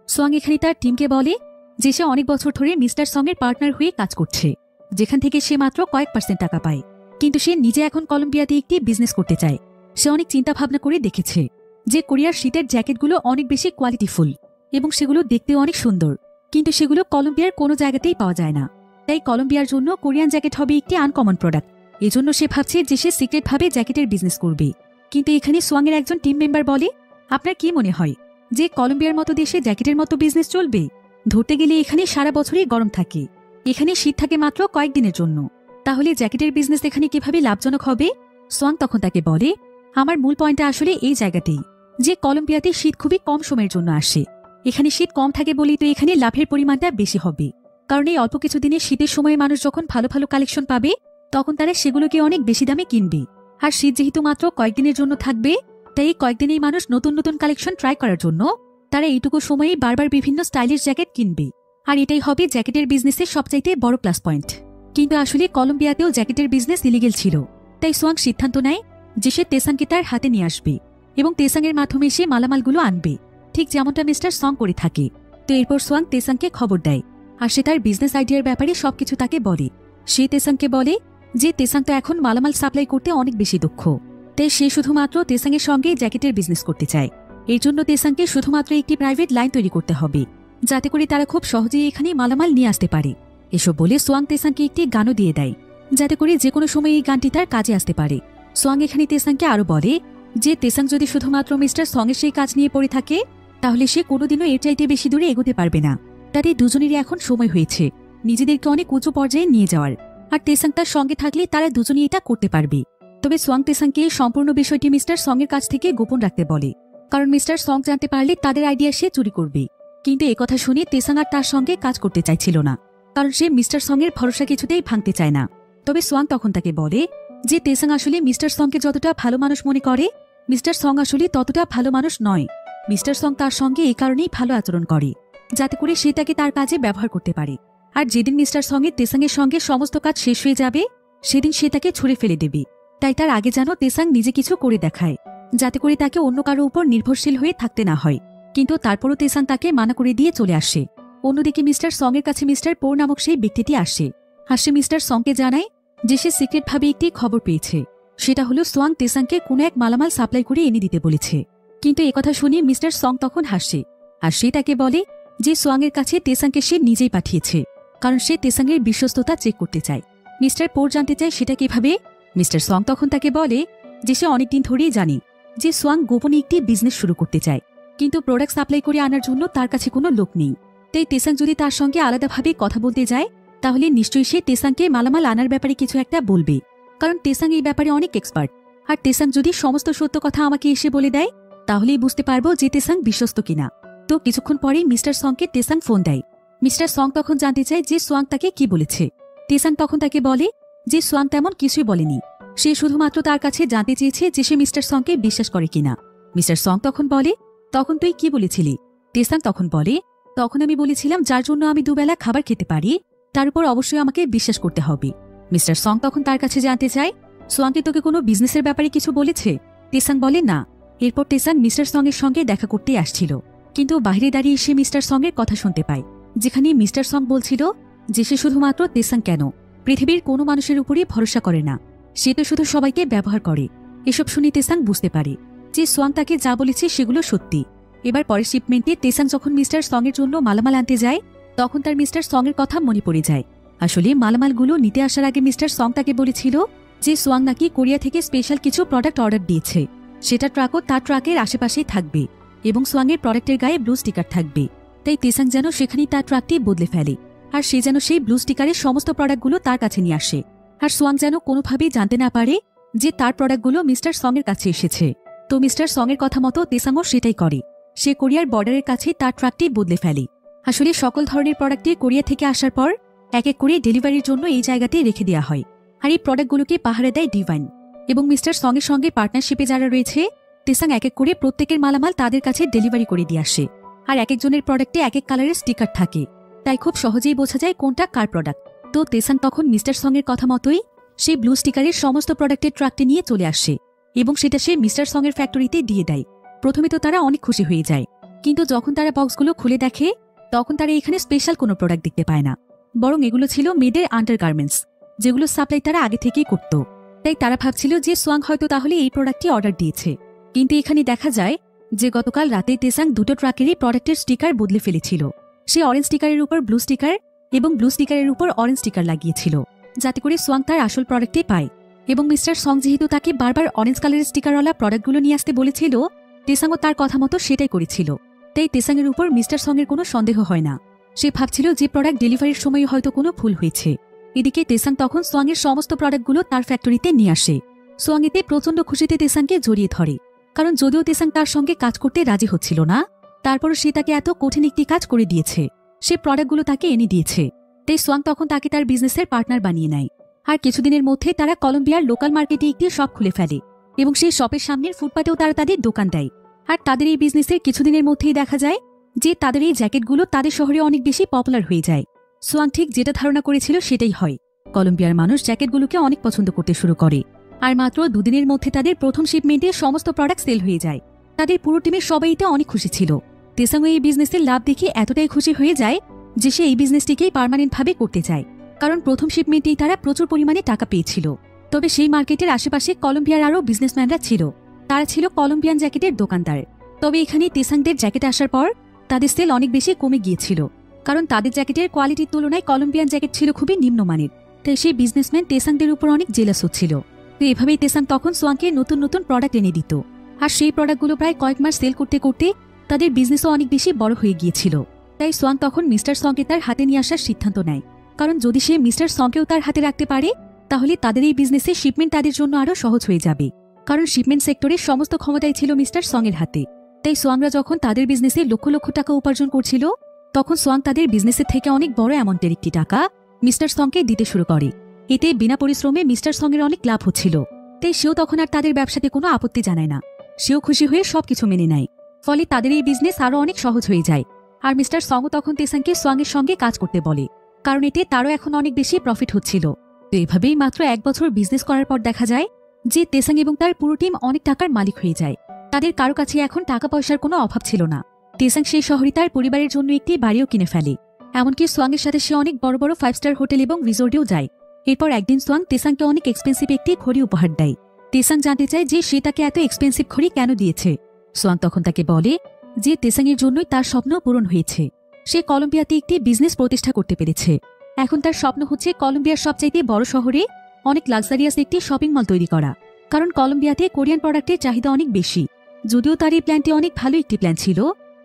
সোয়াং এখানে তার টিমকে বলে যে সে অনেক বছর ধরে মিস্টার সং এর পার্টনার হয়ে কাজ করছে, যেখান থেকে সে মাত্র কয়েক % টাকা পায়। কিন্তু সে নিজে এখন কলম্বিয়াতে একটি বিজনেস করতে চায়। সে অনেক চিন্তা ভাবনা করে দেখেছে যে কোরিয়ার শীতের জ্যাকেটগুলো অনেক বেশি কোয়ালিটিফুল এবং সেগুলো দেখতে অনেক সুন্দর, কিন্তু সেগুলো কলম্বিয়ার কোনো জায়গাতেই পাওয়া যায় না। তাই কলম্বিয়ার জন্য কোরিয়ান জ্যাকেট হবে একটি আনকমন প্রোডাক্ট। এজন্য সে ভাবছে যে সে সিক্রেটভাবে জ্যাকেটের বিজনেস করবে। কিন্তু এখানে সোয়াংয়ের একজন টিম মেম্বার বলে, আপনার কি মনে হয় যে কলম্বিয়ার মতো দেশে জ্যাকেটের মতো বিজনেস চলবে? ধরতে গেলে এখানে সারা বছরই গরম থাকে, এখানে শীত থাকে মাত্র কয়েকদিনের জন্য। তাহলে জ্যাকেটের বিজনেস এখানে কিভাবে লাভজনক হবে? সোয়াং তখন তাকে বলে, আমার মূল পয়েন্টটা আসলে এই জায়গাতেই যে কলম্বিয়াতে শীত খুবই কম সময়ের জন্য আসে। এখানে শীত কম থাকে বলেই তো এখানে লাভের পরিমাণটা বেশি হবে, কারণ এই অল্প কিছু দিনে শীতের সময়ে মানুষ যখন ভালো ভালো কালেকশন পাবে তখন তারা সেগুলোকে অনেক বেশি দামে কিনবে। আর শীত যেহেতু মাত্র কয়েকদিনের জন্য থাকবে, তাই এই কয়েকদিনেই মানুষ নতুন নতুন কালেকশন ট্রাই করার জন্য তারা এইটুকু সময়েই বারবার বিভিন্ন স্টাইলিশ জ্যাকেট কিনবে। আর এটাই হবে জ্যাকেটের বিজনেসের সবচাইতে বড় প্লাস পয়েন্ট। কিন্তু আসলে কলম্বিয়াতেও জ্যাকেটের বিজনেস ইলিগেল ছিল। তাই সোয়াং সিদ্ধান্ত নেয় যে সে তেসাংকে তার হাতে নিয়ে আসবে এবং তেসাংয়ের মাধ্যমে সে মালামালগুলো আনবে, ঠিক যেমনটা মিস্টার সং করে থাকে। তো এরপর সোয়াং তেসাংকে খবর দেয় আর সে তার বিজনেস আইডিয়ার ব্যাপারে সবকিছু তাকে বলে। সে তেসাংকে বলে যে তেসাং তো এখন মালামাল সাপ্লাই করতে অনেক বেশি দক্ষ, তাই সে শুধুমাত্র তেসাংয়ের সঙ্গে জ্যাকেটের বিজনেস করতে চায়। এই জন্য তেসাংকে শুধুমাত্র একটি প্রাইভেট লাইন তৈরি করতে হবে, যাতে করে তারা খুব সহজেই এখানে মালামাল নিয়ে আসতে পারে। এসব বলে সোয়াং তেসাংকে একটি গানও দিয়ে দেয়, যাতে করে যে কোনো সময় এই গানটি তার কাজে আসতে পারে। সোয়াং এখানে তেসাংকে আরও বলে যে তেসাং যদি শুধুমাত্র মিস্টার সঙের সেই কাজ নিয়ে পড়ে থাকে, তাহলে সে কোনোদিনও এর চাইতে বেশি দূরে এগোতে পারবে না। তাদের দুজনেরই এখন সময় হয়েছে নিজেদেরকে অনেক উঁচু পর্যায়ে নিয়ে যাওয়ার, আর তেসাং তার সঙ্গে থাকলে তারা দুজনেই এটা করতে পারবে। তবে সোয়াং তেসাংকে সম্পূর্ণ বিষয়টি মিস্টার সঙের কাছ থেকে গোপন রাখতে বলে, কারণ মিস্টার সং জানতে পারলে তাদের আইডিয়া সে চুরি করবে। কিন্তু একথা শুনে তেসাং আর তার সঙ্গে কাজ করতে চাইছিল না, কারণ সে মিস্টার সঙের ভরসা কিছুতেই ভাঙতে চায় না। তবে সোয়াং তখন তাকে বলে যে তেসাং আসলে মিস্টার সংকে যতটা ভালো মানুষ মনে করে, মিস্টার সং আসলে ততটা ভালো মানুষ নয়। মিস্টার সং তার সঙ্গে এই কারণেই ভালো আচরণ করে, যাতে করে সে তাকে তার কাজে ব্যবহার করতে পারে। আর যেদিন মিস্টার সঙ্গের তেসাংয়ের সঙ্গে সমস্ত কাজ শেষ হয়ে যাবে, সেদিন সে তাকে ছুঁড়ে ফেলে দেবে। তাই তার আগে যেন তেসাং নিজে কিছু করে দেখায়, যাতে করে তাকে অন্য কারো উপর নির্ভরশীল হয়ে থাকতে না হয়। কিন্তু তারপরও তেসাং তাকে মানা করে দিয়ে চলে আসে। অন্যদিকে মিস্টার সঙের কাছে মিস্টার পো নামক সেই ব্যক্তিটি আসে, আর সে মিস্টার সংকে জানায় যে সে সিক্রেটভাবে একটি খবর পেয়েছে। সেটা হলো সোয়াং তেসাংকে কোনো এক মালামাল সাপ্লাই করে এনে দিতে বলেছে। কিন্তু একথা শুনে মিস্টার সং তখন হাসে, আর সে তাকে বলে যে সোয়াংয়ের কাছে তেসাংকে সে নিজেই পাঠিয়েছে, কারণ সে তেসাংয়ের বিশ্বস্ততা চেক করতে চায়। মিস্টার পোর জানতে চায় সেটা কিভাবে। মিস্টার সং তখন তাকে বলে যে সে অনেকদিন ধরেই জানে যে সোয়াং গোপনে একটি বিজনেস শুরু করতে চায়, কিন্তু প্রোডাক্ট সাপ্লাই করে আনার জন্য তার কাছে কোনো লোক নেই। তাই তেসাং যদি তার সঙ্গে আলাদাভাবে কথা বলতে যায়, তাহলে নিশ্চয়ই সে তেসাংকে মালামাল আনার ব্যাপারে কিছু একটা বলবে, কারণ তেসাং এই ব্যাপারে অনেক এক্সপার্ট। আর তেসাং যদি সমস্ত সত্য কথা আমাকে এসে বলে দেয়, তাহলেই বুঝতে পারবো যে তেসাং বিশ্বস্ত কিনা। তো কিছুক্ষণ পরেই মিস্টার সংকে তেসাং ফোন দেয়। মিস্টার সং তখন জানতে চায় যে সোয়াং তাকে কি বলেছে। তেসাং তখন তাকে বলে যে সোয়াং তেমন কিছুই বলেনি, সে শুধুমাত্র তার কাছে জানতে চেয়েছে যে সে মিস্টার সংকে বিশ্বাস করে কিনা। মিস্টার সং তখন বলে তখন তুই কি বলেছিলি? তেসাং তখন বলে তখন আমি বলেছিলাম যার জন্য আমি দুবেলা খাবার খেতে পারি, তার উপর অবশ্যই আমাকে বিশ্বাস করতে হবে। মিস্টার সং তখন তার কাছে জানতে চায় সোয়াংকে তোকে কোনো বিজনেসের ব্যাপারে কিছু বলেছে? তেসাং বলে না। এরপর তেসাং মিস্টার সঙের সঙ্গে দেখা করতেই আসছিল, কিন্তু বাইরে দাঁড়িয়ে সে মিস্টার সঙের কথা শুনতে পায়, যেখানে মিস্টার সং বলছিল যে সে শুধুমাত্র তেসাং কেন, পৃথিবীর কোনো মানুষের উপরই ভরসা করে না, সে তো শুধু সবাইকে ব্যবহার করে। এসব শুনে তেসাং বুঝতে পারে যে সোয়াং তাকে যা বলেছে সেগুলো সত্যি। এবার পরের শিপমেন্টে তেসাং যখন মিস্টার সঙের জন্য মালামাল আনতে যায়, তখন তার মিস্টার সঙের কথা মনে পড়ে যায়। আসলে মালামালগুলো নিতে আসার আগে মিস্টার সং তাকে বলেছিল যে সোয়াং নাকি কোরিয়া থেকে স্পেশাল কিছু প্রোডাক্ট অর্ডার দিয়েছে, সেটা ট্রাকও তার ট্রাকের আশেপাশেই থাকবে এবং সোয়াংয়ের প্রোডাক্টের গায়ে ব্লু স্টিকার থাকবে। তাই তেসাং যেন সেখানেই তার ট্রাকটি বদলে ফেলে, আর সে যেন সেই ব্লু স্টিকারের সমস্ত প্রোডাক্টগুলো তার কাছে নিয়ে আসে, আর সোয়াং যেন কোনোভাবেই জানতে না পারে যে তার প্রোডাক্টগুলো মিস্টার সঙের কাছে এসেছে। তো মিস্টার সঙের কথা মতো তেসাংও সেটাই করে, সে কোরিয়ার বর্ডারের কাছে তার ট্রাকটি বদলে ফেলে। আসলে সকল ধরনের প্রোডাক্টে কোরিয়া থেকে আসার পর এক এক করে ডেলিভারির জন্য এই জায়গাতেই রেখে দেওয়া হয়, আর এই প্রোডাক্টগুলোকে পাহারা দেয় ডিভাইন এবং মিস্টার সঙের সঙ্গে পার্টনারশিপে যারা রয়েছে। তেসাং এক এক করে প্রত্যেকের মালামাল তাদের কাছে ডেলিভারি করে দিয়ে আসে, আর এক একজনের প্রোডাক্টে এক এক কালারের স্টিকার থাকে, তাই খুব সহজেই বোঝা যায় কোনটা কার প্রোডাক্ট। তো তেসাং তখন মিস্টার সঙের কথা মতোই সেই ব্লু স্টিকারের সমস্ত প্রোডাক্টের ট্রাকটি নিয়ে চলে আসে এবং সেটা সে মিস্টার সঙের ফ্যাক্টরিতে দিয়ে দেয়। প্রথমে তো তারা অনেক খুশি হয়ে যায়, কিন্তু যখন তারা বক্সগুলো খুলে দেখে, তখন তারা এখানে স্পেশাল কোনো প্রোডাক্ট দেখতে পায় না, বরং এগুলো ছিল মেয়েদের আন্ডারগার্মেন্টস, যেগুলো সাপ্লাই তারা আগে থেকেই করত। তাই তারা ভাবছিল যে সোয়াং হয়তো তাহলে এই প্রোডাক্টটি অর্ডার দিয়েছে। কিন্তু এখানে দেখা যায় যে গতকাল রাতে তেসাং দুটো ট্রাকেরই প্রোডাক্টের স্টিকার বদলে ফেলেছিল। সে অরেঞ্জ স্টিকারের উপর ব্লু স্টিকার এবং ব্লু স্টিকারের উপর অরেঞ্জ স্টিকার লাগিয়েছিল, যাতে করে সোয়াং তার আসল প্রোডাক্টে পায়। এবং মিস্টার সং যেহেতু তাকে বারবার অরেঞ্জ কালারের স্টিকারওয়ালা প্রোডাক্টগুলো নিয়ে আসতে বলেছিল, তেসাংও তার কথা মতো সেটাই করেছিল। তাই তেসাংয়ের উপর মিস্টার সঙের কোনো সন্দেহ হয় না, সে ভাবছিল যে প্রোডাক্ট ডেলিভারির সময় হয়তো কোনো ভুল হয়েছে। এদিকে তেসাং তখন সোয়াংয়ের সমস্ত প্রোডাক্টগুলো তার ফ্যাক্টরিতে নিয়ে আসে। সোয়াং এতে প্রচণ্ড খুশিতে তেসাংকে জড়িয়ে ধরে, কারণ যদিও তেসাং তার সঙ্গে কাজ করতে রাজি হচ্ছিল না, তারপরও সে তাকে এত কঠিন একটি কাজ করে দিয়েছে, সে প্রোডাক্টগুলো তাকে এনে দিয়েছে। তাই সোয়াং তখন তাকে তার বিজনেসের পার্টনার বানিয়ে নেয়। আর কিছুদিনের মধ্যে তারা কলম্বিয়ার লোকাল মার্কেটে একটি শপ খুলে ফেলে এবং সেই শপের সামনের ফুটপাতেও তারা তাদের দোকান দেয়। আর তাদের এই বিজনেসের কিছুদিনের মধ্যেই দেখা যায় যে তাদের এই জ্যাকেটগুলো তাদের শহরে অনেক বেশি পপুলার হয়ে যায়। সোয়াং ঠিক যেটা ধারণা করেছিল সেটাই হয়। কলম্বিয়ার মানুষ জ্যাকেটগুলোকে অনেক পছন্দ করতে শুরু করে, আর মাত্র দুদিনের মধ্যে তাদের প্রথম শিপমেন্টে সমস্ত প্রোডাক্ট সেল হয়ে যায়। তাদের পুরো টিমের সবাই এতে অনেক খুশি ছিল। তেসাং এই বিজনেসের লাভ দেখে এতটাই খুশি হয়ে যায় যে সে এই বিজনেসটিকেই পার্মানেন্টভাবে করতে চায়, কারণ প্রথম শিপমেন্টেই তারা প্রচুর পরিমাণে টাকা পেয়েছিল। তবে সেই মার্কেটের আশেপাশে কলম্বিয়ার আরও বিজনেসম্যানরা ছিল, তারা ছিল কলম্বিয়ান জ্যাকেটের দোকানদার। তবে এখানে তেসাংদের জ্যাকেট আসার পর তাদের সেল অনেক বেশি কমে গিয়েছিল, কারণ তাদের জ্যাকেটের কোয়ালিটির তুলনায় কলম্বিয়ান জ্যাকেট ছিল খুবই নিম্নমানের। তাই সেই বিজনেসম্যান তেসাংদের উপর অনেক জেলাস হচ্ছিল। তো এভাবেই তেসাং তখন সোয়াংকে নতুন নতুন প্রোডাক্ট এনে দিত, আর সেই প্রোডাক্টগুলো প্রায় কয়েক মাস সেল করতে করতে তাদের বিজনেসও অনেক বেশি বড় হয়ে গিয়েছিল। তাই সোয়াং তখন মিস্টার সংকে তার হাতে নিয়ে আসার সিদ্ধান্ত নেয়, কারণ যদি সে মিস্টার সংকেও তার হাতে রাখতে পারে তাহলে তাদের এই বিজনেসে শিপমেন্ট তাদের জন্য আরও সহজ হয়ে যাবে, কারণ শিপমেন্ট সেক্টরের সমস্ত ক্ষমতাই ছিল মিস্টার সং-এর হাতে। তাই সোয়াংরা যখন তাদের বিজনেসে লক্ষ লক্ষ টাকা উপার্জন করছিল, তখন সোয়াং তাদের বিজনেসের থেকে অনেক বড় অ্যামাউন্টের একটি টাকা মিস্টার সংকে দিতে শুরু করে। এতে বিনা পরিশ্রমে মিস্টার সং-এর অনেক লাভ হচ্ছিল। তাই সেও তখন আর তাদের ব্যবসাতে কোনো আপত্তি জানায় না, সেও খুশি হয়ে সবকিছু মেনে নেয়। ফলে তাদের এই বিজনেস আরও অনেক সহজ হয়ে যায়। আর মিস্টার সং-ও তখন তেসাংকে সোয়াংয়ের সঙ্গে কাজ করতে বলে, কারণ এতে তারও এখন অনেক বেশি প্রফিট হচ্ছিল। তো এভাবেই মাত্র 1 বছর বিজনেস করার পর দেখা যায় যে তেসাং এবং তার পুরো টিম অনেক টাকার মালিক হয়ে যায়। তাদের কারো কাছে এখন টাকা পয়সার কোনো অভাব ছিল না। তেসাং সেই শহরে তার পরিবারের জন্য একটি বাড়িও কিনে ফেলে, এমনকি সোয়াংয়ের সাথে সে অনেক বড় বড় 5 স্টার হোটেল এবং রিসোর্টেও যায়। এরপর একদিন সোয়াং তেসাংকে অনেক এক্সপেন্সিভ একটি ঘড়ি উপহার দেয়। তেসাং জানতে চায় যে সে তাকে এত এক্সপেন্সিভ ঘড়ি কেন দিয়েছে। সোয়াং তখন তাকে বলে যে তেসাংয়ের জন্যই তার স্বপ্ন পূরণ হয়েছে, সে কলম্বিয়াতে একটি বিজনেস প্রতিষ্ঠা করতে পেরেছে। এখন তার স্বপ্ন হচ্ছে কলম্বিয়ার সবচাইতে বড় শহরে অনেক লাক্সারিয়াস একটি শপিং মল তৈরি করা, কারণ কলম্বিয়াতে কোরিয়ান প্রোডাক্টের চাহিদা অনেক বেশি। যদিও তার এই প্ল্যানটি অনেক ভালো একটি প্ল্যান ছিল,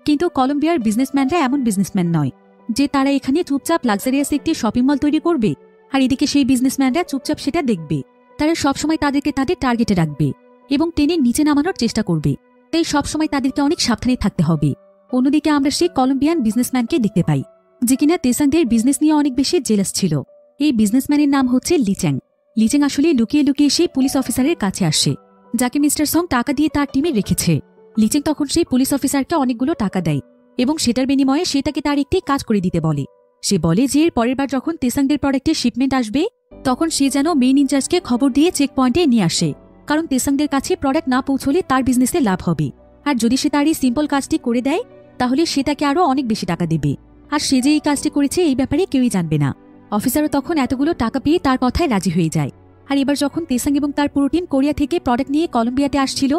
কিন্তু কলম্বিয়ার বিজনেসম্যানরা এমন বিজনেসম্যান নয় যে তারা এখানে চুপচাপ লাক্সারিয়াস একটি শপিং মল তৈরি করবে আর এদিকে সেই বিজনেসম্যানরা চুপচাপ সেটা দেখবে। তারা সবসময় তাদেরকে তাদের টার্গেটে রাখবে এবং টেনে নিচে নামানোর চেষ্টা করবে। তাই সবসময় তাদেরকে অনেক সাবধানে থাকতে হবে। অন্যদিকে আমরা সেই কলম্বিয়ান বিজনেসম্যানকে দেখতে পাই যে কিনা তেসাংদের বিজনেস নিয়ে অনেক বেশি জেলাস ছিল। এই বিজনেসম্যানের নাম হচ্ছে লিচ্যাং। লিচ্যাং আসলে লুকিয়ে লুকিয়ে সেই পুলিশ অফিসারের কাছে আসে, যাকে মিস্টার সং টাকা দিয়ে তার টিমে রেখেছে। লিচ্যাং তখন সেই পুলিশ অফিসারকে অনেকগুলো টাকা দেয় এবং সেটার বিনিময়ে সে তাকে তার একটি কাজ করে দিতে বলে। সে বলে যে এর পরের বার যখন তেসাংদের প্রোডাক্টের শিপমেন্ট আসবে তখন সে যেন মেইন ইনচার্জকে খবর দিয়ে চেক পয়েন্টে নিয়ে আসে, কারণ তেসাংদের কাছে প্রোডাক্ট না পৌঁছলে তার বিজনেসে লাভ হবে। আর যদি সে তার এই সিম্পল কাজটি করে দেয় তাহলে সে তাকে আরও অনেক বেশি টাকা দেবে, আর সে যে এই কাজটি করেছে এই ব্যাপারে কেউই জানবে না। অফিসারও তখন এতগুলো টাকা পেয়ে তার কথায় রাজি হয়ে যায়। আর এবার যখন তেসাং এবং তার পুরো টিম কোরিয়া থেকে প্রোডাক্ট নিয়ে কলম্বিয়াতে আসছিল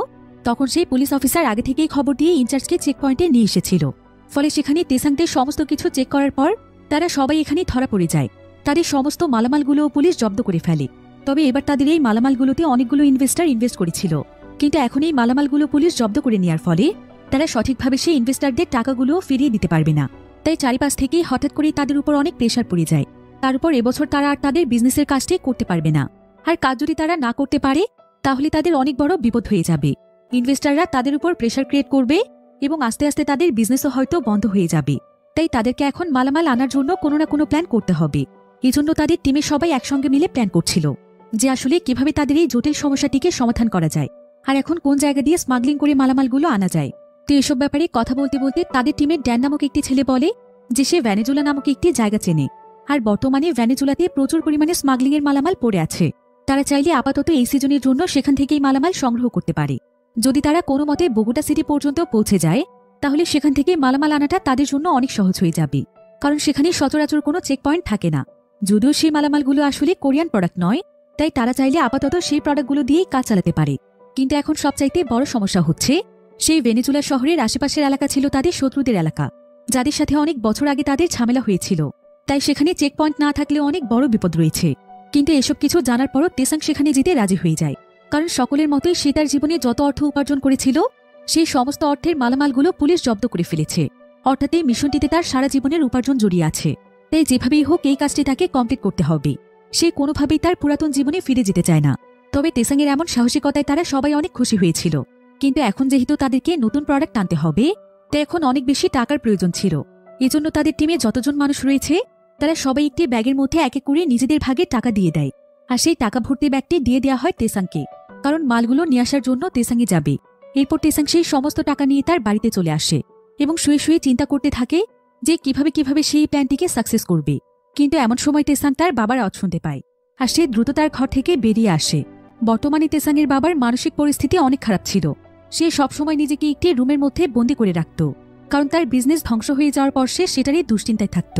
তখন সেই পুলিশ অফিসার আগে থেকেই খবর দিয়ে ইনচার্জকে চেক পয়েন্টে নিয়ে এসেছিল। ফলে সেখানে তেসাংদের সমস্ত কিছু চেক করার পর তারা সবাই এখানে ধরা পড়ে যায়। তাদের সমস্ত মালামালগুলোও পুলিশ জব্দ করে ফেলে। তবে এবার তাদের এই মালামালগুলোতে অনেকগুলো ইনভেস্টার ইনভেস্ট করেছিল, কিন্তু এখন এই মালামালগুলো পুলিশ জব্দ করে নেওয়ার ফলে তারা সঠিকভাবে সেই ইনভেস্টারদের টাকাগুলোও ফিরিয়ে দিতে পারবে না। তাই চারিপাশ থেকেই হঠাৎ করে তাদের উপর অনেক প্রেশার পড়ে যায়। তার উপর এবছর তারা আর তাদের বিজনেসের কাজটি করতে পারবে না। আর কাজ যদি তারা না করতে পারে তাহলে তাদের অনেক বড় বিপদ হয়ে যাবে। ইনভেস্টাররা তাদের উপর প্রেশার ক্রিয়েট করবে এবং আস্তে আস্তে তাদের বিজনেসও হয়তো বন্ধ হয়ে যাবে। তাই তাদেরকে এখন মালামাল আনার জন্য কোনো না কোনো প্ল্যান করতে হবে। এজন্য তাদের টিমের সবাই একসঙ্গে মিলে প্ল্যান করছিল যে আসলে কিভাবে তাদের এই জটিল সমস্যাটিকে সমাধান করা যায়, আর এখন কোন জায়গা দিয়ে স্মাগলিং করে মালামালগুলো আনা যায়। তো এসব ব্যাপারে কথা বলতে বলতে তাদের টিমের ড্যান নামক একটি ছেলে বলে যে সে ভেনেজুয়েলা নামক একটি জায়গা চেনে, আর বর্তমানে ভেনেজুয়েলাতে প্রচুর পরিমাণে স্মাগলিংয়ের মালামাল পড়ে আছে। তারা চাইলে আপাতত এই সিজনের জন্য সেখান থেকেই মালামাল সংগ্রহ করতে পারে। যদি তারা কোনো মতে বগুটা সিটি পর্যন্ত পৌঁছে যায় তাহলে সেখান থেকে মালামাল আনাটা তাদের জন্য অনেক সহজ হয়ে যাবে, কারণ সেখানে সচরাচর কোনো চেক পয়েন্ট থাকে না। যদিও সেই মালামালগুলো আসলে কোরিয়ান প্রোডাক্ট নয়, তাই তারা চাইলে আপাতত সেই প্রোডাক্টগুলো দিয়েই কাজ চালাতে পারে। কিন্তু এখন সবচাইতে বড় সমস্যা হচ্ছে সেই ভেনেজুয়েলা শহরের আশেপাশের এলাকা ছিল তাদের শত্রুদের এলাকা, যাদের সাথে অনেক বছর আগে তাদের ঝামেলা হয়েছিল। তাই সেখানে চেক পয়েন্ট না থাকলে অনেক বড় বিপদ রয়েছে। কিন্তু এসব কিছু জানার পরও তেসাং সেখানে যেতে রাজি হয়ে যায়, কারণ সকলের মতোই সে তার জীবনে যত অর্থ উপার্জন করেছিল সেই সমস্ত অর্থের মালামালগুলো পুলিশ জব্দ করে ফেলেছে। অর্থাৎ এই মিশনটিতে তার সারা জীবনের উপার্জন জড়িয়ে আছে। তাই যেভাবেই হোক এই কাজটি তাকে কমপ্লিট করতে হবে। সে কোনোভাবেই তার পুরাতন জীবনে ফিরে যেতে চায় না। তবে তেসাংয়ের এমন সাহসিকতায় তারা সবাই অনেক খুশি হয়েছিল। কিন্তু এখন যেহেতু তাদেরকে নতুন প্রোডাক্ট আনতে হবে, তাই এখন অনেক বেশি টাকার প্রয়োজন ছিল। এজন্য তাদের টিমে যতজন মানুষ রয়েছে তারা সবাই একটি ব্যাগের মধ্যে এক এক করে নিজেদের ভাগে টাকা দিয়ে দেয়, আর সেই টাকা ভর্তি ব্যাগটি দিয়ে দেওয়া হয় তেসাংকে, কারণ মালগুলো নিয়ে আসার জন্য তেসাংয়ে যাবে। এরপর তেসাং সেই সমস্ত টাকা নিয়ে তার বাড়িতে চলে আসে এবং শুয়ে শুয়ে চিন্তা করতে থাকে যে কিভাবে সেই প্ল্যানটিকে সাকসেস করবে। কিন্তু এমন সময় তেসাং তার বাবার আওয়াজ শুনতে পায়। আর সে দ্রুত তার ঘর থেকে বেরিয়ে আসে। বর্তমানে তেসাংয়ের বাবার মানসিক পরিস্থিতি অনেক খারাপ ছিল। সে সবসময় নিজেকে একটি রুমের মধ্যে বন্দি করে রাখত, কারণ তার বিজনেস ধ্বংস হয়ে যাওয়ার পর সে সেটারই দুশ্চিন্তায় থাকত।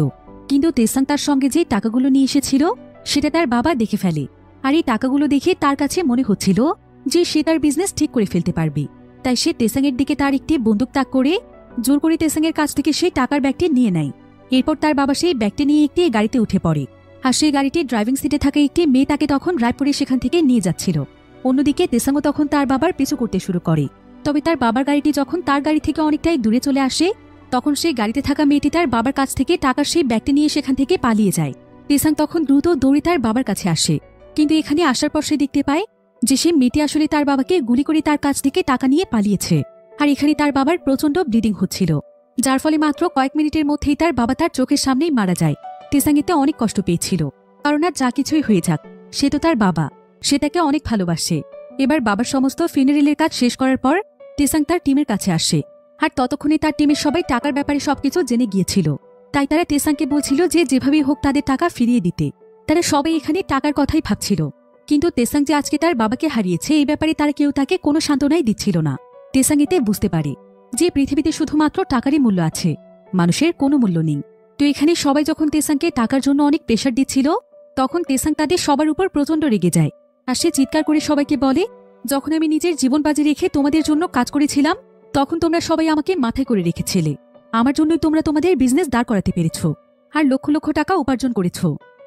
কিন্তু তেসাং তার সঙ্গে যে টাকাগুলো নিয়ে এসেছিল সেটা তার বাবা দেখে ফেলে। আর এই টাকাগুলো দেখে তার কাছে মনে হচ্ছিল যে সে তার বিজনেস ঠিক করে ফেলতে পারবে। তাই সে তেসাংয়ের দিকে তার একটি বন্দুক তাক করে জোর করে তেসাংয়ের কাছ থেকে সেই টাকার ব্যাগটি নিয়ে নেয়। এরপর তার বাবা সেই ব্যাগটি নিয়ে একটি গাড়িতে উঠে পড়ে। আর সেই গাড়িটির ড্রাইভিং সিটে থাকা একটি মেয়ে তাকে তখন রায়পুরে সেখান থেকে নিয়ে যাচ্ছিল। অন্যদিকে তেসাংও তখন তার বাবার পিছু করতে শুরু করে। তবে তার বাবার গাড়িটি যখন তার গাড়ি থেকে অনেকটাই দূরে চলে আসে, তখন সেই গাড়িতে থাকা মেয়েটি তার বাবার কাছ থেকে টাকার সেই ব্যাগটি নিয়ে সেখান থেকে পালিয়ে যায়। তেসাং তখন দ্রুত দৌড়ে তার বাবার কাছে আসে, কিন্তু এখানে আসার পর সে দেখতে পায় যে সে মেয়েটি আসলে তার বাবাকে গুলি করে তার কাছ থেকে টাকা নিয়ে পালিয়েছে। আর এখানে তার বাবার প্রচন্ড ব্লিডিং হচ্ছিল, যার ফলে মাত্র কয়েক মিনিটের মধ্যেই তার বাবা তার চোখের সামনেই মারা যায়। তেসাং এতে অনেক কষ্ট পেয়েছিল, কারণ আর যা কিছুই হয়ে যাক সে তো তার বাবা, সে তাকে অনেক ভালোবাসে। এবার বাবার সমস্ত ফিনারেলের কাজ শেষ করার পর তেসাং তার টিমের কাছে আসে। আর ততক্ষণে তার টিমের সবাই টাকার ব্যাপারে সবকিছু জেনে গিয়েছিল। তাই তারা তেসাংকে বলছিল যে যেভাবেই হোক তাদের টাকা ফিরিয়ে দিতে। তারা সবাই এখানে টাকার কথাই ভাবছিল, কিন্তু তেসাং যে আজকে তার বাবাকে হারিয়েছে এই ব্যাপারে তারা কেউ তাকে কোনো সান্ত্বনাই দিচ্ছিল না। তেসাং এতে বুঝতে পারে যে পৃথিবীতে শুধুমাত্র টাকারই মূল্য আছে, মানুষের কোনো মূল্য নেই। তো এখানে সবাই যখন তেসাংকে টাকার জন্য অনেক প্রেশার দিচ্ছিল, তখন তেসাং তাদের সবার উপর প্রচন্ড রেগে যায়। আর সে চিৎকার করে সবাইকে বলে, যখন আমি নিজের জীবন বাজি রেখে তোমাদের জন্য কাজ করেছিলাম তখন তোমরা সবাই আমাকে মাথায় করে রেখেছিলে। আমার জন্যই তোমরা তোমাদের বিজনেস দাঁড় করাতে পেরেছ আর লক্ষ লক্ষ টাকা উপার্জন করেছ।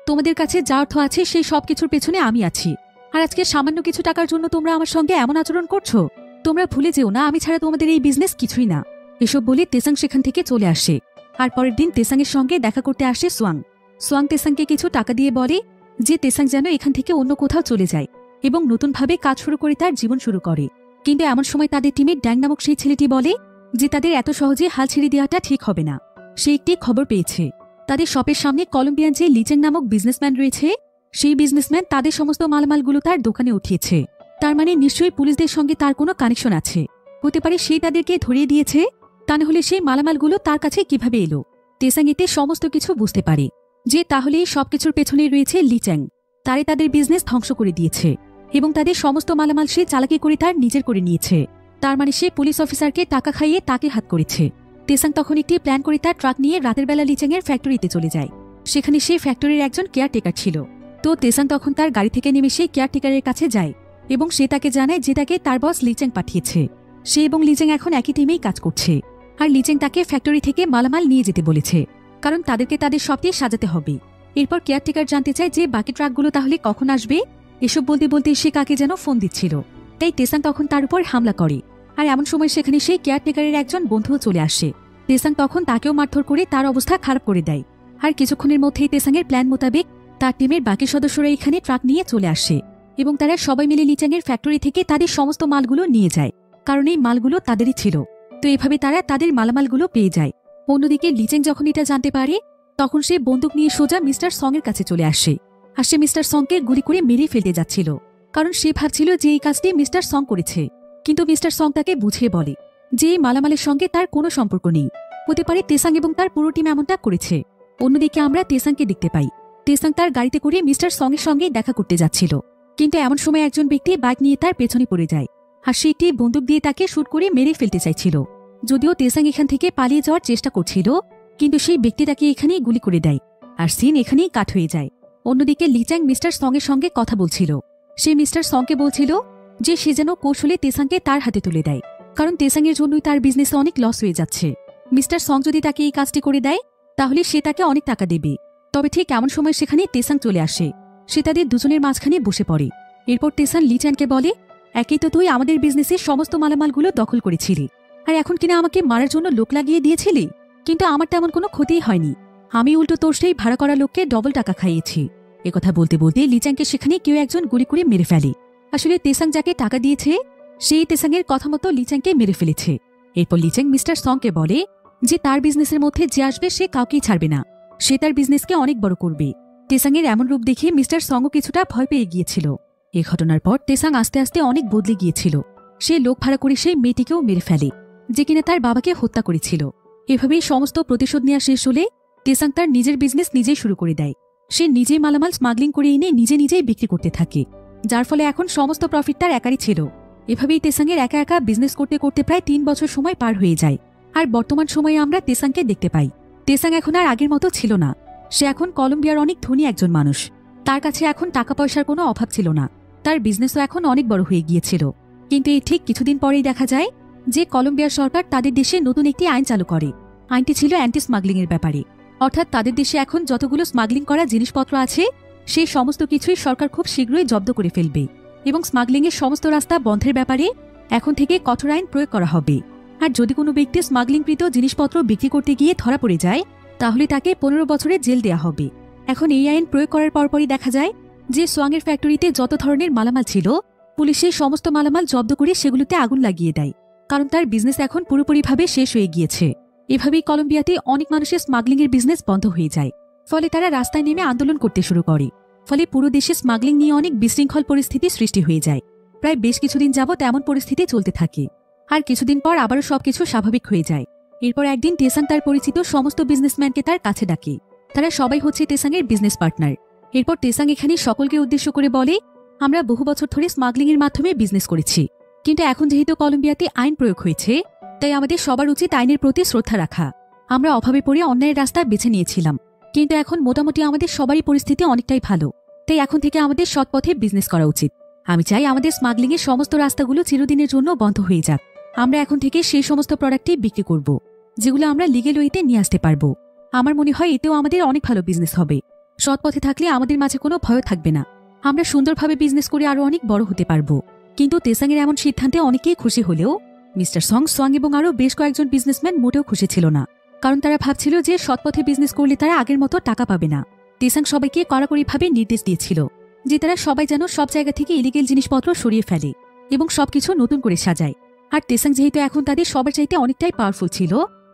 তোমাদের কাছে যা অর্থ আছে সেই সব কিছুর পেছনে আমি আছি। আর আজকে সামান্য কিছু টাকার জন্য তোমরা আমার সঙ্গে এমন আচরণ করছো। তোমরা ভুলে যেও না আমি ছাড়া তোমাদের এই বিজনেস কিছুই না। এসব বলে তেসাং সেখান থেকে চলে আসে। আর পরের দিন তেসাংয়ের সঙ্গে দেখা করতে আসে সোয়াং। সোয়াং তেসাংকে কিছু টাকা দিয়ে বলে যে তেসাং যেন এখান থেকে অন্য কোথাও চলে যায় এবং নতুনভাবে কাজ শুরু করে তার জীবন শুরু করে। কিন্তু এমন সময় তাদের টিমের ড্যাং নামক সেই ছেলেটি বলে যে তাদের এত সহজে হাল ছেড়ে দেওয়াটা ঠিক হবে না। সে একটি খবর পেয়েছে, তাদের শপের সামনে কলম্বিয়ান যে লিচেং নামক বিজনেসম্যান রয়েছে, সেই বিজনেসম্যান তাদের সমস্ত মালামালগুলো তার দোকানে উঠিয়েছে। তার মানে নিশ্চয়ই পুলিশদের সঙ্গে তার কোনো কানেকশন আছে। হতে পারে সেই তাদেরকে ধরিয়ে দিয়েছে, তা না হলে সেই মালামালগুলো তার কাছে কিভাবে এলো। তেসাং এতে সমস্ত কিছু বুঝতে পারে যে তাহলে এই সবকিছুর পেছনে রয়েছে লিচেং। তারে তাদের বিজনেস ধ্বংস করে দিয়েছে এবং তাদের সমস্ত মালামাল সে চালাকি করে তার নিজের করে নিয়েছে। তার মানে সে পুলিশ অফিসারকে টাকা খাইয়ে তাকে হাত করেছে। তেসাং তখন একটি প্ল্যান করে তার ট্রাক নিয়ে রাতের বেলা লিচেং এর ফ্যাক্টরিতে চলে যায়। সেখানে সেই ফ্যাক্টরির একজন কেয়ারটেকার ছিল। তো তেসাং তখন তার গাড়ি থেকে নেমে সেই কেয়ারটেকারের কাছে যায় এবং সে তাকে জানায় যে তাকে তার বস লিচেং পাঠিয়েছে। সে এবং লিচেং এখন একই টিমেই কাজ করছে। আর লিচেং তাকে ফ্যাক্টরি থেকে মালামাল নিয়ে যেতে বলেছে, কারণ তাদেরকে তাদের সব দিয়ে সাজাতে হবে। এরপর কেয়ারটেকার জানতে চায় যে বাকি ট্রাকগুলো তাহলে কখন আসবে। এসব বলতে বলতে সে কাকে যেন ফোন দিচ্ছিল, তাই তেসাং তখন তার উপর হামলা করে। আর এমন সময় সেখানে সেই কেয়ারটেকারের একজন বন্ধুও চলে আসে। তেসাং তখন তাকেও মারধর করে তার অবস্থা খারাপ করে দেয়। আর কিছুক্ষণের মধ্যেই তেসাংয়ের প্ল্যান মোতাবেক তার টিমের বাকি সদস্যরা এখানে ট্রাক নিয়ে চলে আসে এবং তারা সবাই মিলে লিচেংয়ের ফ্যাক্টরি থেকে তাদের সমস্ত মালগুলো নিয়ে যায়, কারণ এই মালগুলো তাদেরই ছিল। তো এভাবে তারা তাদের মালামালগুলো পেয়ে যায়। অন্যদিকে লিচেং যখন এটা জানতে পারে, তখন সে বন্দুক নিয়ে সোজা মিস্টার সং এর কাছে চলে আসে। আর সে মিস্টার সংকে গুলি করে মেরে ফেলতে যাচ্ছিল, কারণ সে ভাবছিল যে এই কাজটি মিস্টার সং করেছে। কিন্তু মিস্টার সং তাকে বুঝিয়ে বলে যে এই মালামালের সঙ্গে তার কোনো সম্পর্ক নেই, হতে পারে তেসাং এবং তার পুরো টিম এমনটা করেছে। অন্যদিকে আমরা তেসাংকে দেখতে পাই, তেসাং তার গাড়িতে করে মিস্টার সং এর সঙ্গে দেখা করতে যাচ্ছিল। কিন্তু এমন সময় একজন ব্যক্তি বাইক নিয়ে তার পেছনে পড়ে যায় আর সে একটি বন্দুক দিয়ে তাকে শুট করে মেরে ফেলতে চাইছিল। যদিও তেসাং এখান থেকে পালিয়ে যাওয়ার চেষ্টা করছিল, কিন্তু সেই ব্যক্তি তাকে এখানেই গুলি করে দেয় আর সিন এখানেই কাট হয়ে যায়। অন্যদিকে লিচেং মিস্টার সং এর সঙ্গে কথা বলছিল। সে মিস্টার সংকে বলছিল যে সে যেন কৌশলে তেসাংকে তার হাতে তুলে দেয়, কারণ তেসাং এর জন্যই তার বিজনেসে অনেক লস হয়ে যাচ্ছে। মিস্টার সং যদি তাকে এই কাজটি করে দেয় তাহলে সে তাকে অনেক টাকা দেবে। তবে ঠিক এমন সময় সেখানে তেসাং চলে আসে। সে তাদের দুজনের মাঝখানে বসে পড়ে। এরপর তেসাং লিচেংকে বলে, একেই তো তুই আমাদের বিজনেসের সমস্ত মালামালগুলো দখল করেছিলি, আর এখন কিনা আমাকে মারার জন্য লোক লাগিয়ে দিয়েছিলি। কিন্তু আমার তেমন কোনো ক্ষতিই হয়নি, আমি উল্টো তোর সেই ভাড়া করা লোককে ডবল টাকা খাইয়েছি। একথা বলতে বলতে লিচেংকে সেখানে কেউ একজন গুলি করে মেরে ফেলে। আসলে তেসাং যাকে টাকা দিয়েছে সেই তেসাংয়ের কথা মতো লিচেংকে মেরে ফেলেছে। এরপর লিচেং মিস্টার সংকে বলে যে তার বিজনেসের মধ্যে যে আসবে সে কাউকেই ছাড়বে না, সে তার বিজনেসকে অনেক বড় করবে। তেসাংয়ের এমন রূপ দেখে মিস্টার সংও কিছুটা ভয় পেয়ে গিয়েছিল। এ ঘটনার পর তেসাং আস্তে আস্তে অনেক বদলে গিয়েছিল। সে লোক ভাড়া করে সেই মেয়েটিকেও মেরে ফেলে যে কিনা তার বাবাকে হত্যা করেছিল। এভাবেই সমস্ত প্রতিশোধ নেওয়া শেষ হলে তেসাং তার নিজের বিজনেস নিজেই শুরু করে দেয়। সে নিজেই মালামাল স্মাগলিং করে এনে নিজে নিজেই বিক্রি করতে থাকে, যার ফলে এখন সমস্ত প্রফিট তার একারই ছিল। এভাবেই তেসাংয়ের একা একা বিজনেস করতে করতে প্রায় 3 বছর সময় পার হয়ে যায়। আর বর্তমান সময়ে আমরা তেসাংকে দেখতে পাই। তেসাং এখন আর আগের মতো ছিল না। সে এখন কলম্বিয়ার অনেক ধনী একজন মানুষ। তার কাছে এখন টাকা পয়সার কোনো অভাব ছিল না। তার বিজনেসও এখন অনেক বড় হয়ে গিয়েছিল। কিন্তু এই ঠিক কিছুদিন পরেই দেখা যায় যে কলম্বিয়ার সরকার তাদের দেশে নতুন একটি আইন চালু করে। আইনটি ছিল অ্যান্টি স্মাগলিং এর ব্যাপারে। অর্থাৎ তাদের দেশে এখন যতগুলো স্মাগলিং করা জিনিসপত্র আছে সেই সমস্ত কিছুই সরকার খুব শীঘ্রই জব্দ করে ফেলবে এবং স্মাগলিংয়ের সমস্ত রাস্তা বন্ধের ব্যাপারে এখন থেকে কঠোর আইন প্রয়োগ করা হবে। আর যদি কোনো ব্যক্তি স্মাগলিংকৃত জিনিসপত্র বিক্রি করতে গিয়ে ধরা পড়ে যায় তাহলে তাকে 15 বছরের জেল দেয়া হবে। এখন এই আইন প্রয়োগ করার পরপরই দেখা যায় যে সোয়াংয়ের ফ্যাক্টরিতে যত ধরনের মালামাল ছিল পুলিশ সেই সমস্ত মালামাল জব্দ করে সেগুলোতে আগুন লাগিয়ে দেয়, কারণ তার বিজনেস এখন পুরোপুরিভাবে শেষ হয়ে গিয়েছে। এভাবেই কলম্বিয়াতে অনেক মানুষের স্মাগলিংয়ের বিজনেস বন্ধ হয়ে যায়। ফলে তারা রাস্তায় নেমে আন্দোলন করতে শুরু করে। ফলে পুরো দেশে স্মাগলিং নিয়ে অনেক বিশৃঙ্খল পরিস্থিতি সৃষ্টি হয়ে যায়। প্রায় বেশ কিছুদিন যাবৎ এমন পরিস্থিতি চলতে থাকে। আর কিছুদিন পর আবারও সবকিছু স্বাভাবিক হয়ে যায়। এরপর একদিন তেসাং তার পরিচিত সমস্ত বিজনেসম্যানকে তার কাছে ডাকে। তারা সবাই হচ্ছে তেসাংয়ের বিজনেস পার্টনার। এরপর তেসাং এখানে সকলকে উদ্দেশ্য করে বলে, আমরা বহু বছর ধরে স্মাগলিংয়ের মাধ্যমে বিজনেস করেছি, কিন্তু এখন যেহেতু কলম্বিয়াতে আইন প্রয়োগ হয়েছে তাই আমাদের সবার উচিত আইনের প্রতি শ্রদ্ধা রাখা। আমরা অভাবে পড়ে অন্যায়ের রাস্তা বেছে নিয়েছিলাম, কিন্তু এখন মোটামুটি আমাদের সবারই পরিস্থিতি অনেকটাই ভালো। তাই এখন থেকে আমাদের সৎ পথে বিজনেস করা উচিত। আমি চাই আমাদের স্মাগলিংয়ের সমস্ত রাস্তাগুলো চিরদিনের জন্য বন্ধ হয়ে যাক। আমরা এখন থেকে সেই সমস্ত প্রোডাক্টই বিক্রি করব যেগুলো আমরা লিগেল ওয়েতে নিয়ে আসতে পারবো। আমার মনে হয় এতেও আমাদের অনেক ভালো বিজনেস হবে। সৎ পথে থাকলে আমাদের মাঝে কোনো ভয় থাকবে না। আমরা সুন্দরভাবে বিজনেস করে আরো অনেক বড় হতে পারবো। কিন্তু তেসাংয়ের এমন সিদ্ধান্তে অনেকেই খুশি হলেও মিস্টার সং, সোয়াং এবং আরও বেশ কয়েকজন বিজনেসম্যান মোটেও খুশি ছিল না, কারণ তারা ভাবছিল যে সৎ পথে বিজনেস করলে তারা আগের মতো টাকা পাবে না। তেসাং সবাইকে কড়াকড়িভাবে নির্দেশ দিয়েছিল যে তারা সবাই যেন সব জায়গা থেকে ইলিগেল জিনিসপত্র সরিয়ে ফেলে এবং সবকিছু নতুন করে সাজায়। আর তেসাং যেহেতু এখন তাদের সবার চাইতে অনেকটাই পাওয়ারফুল ছিল,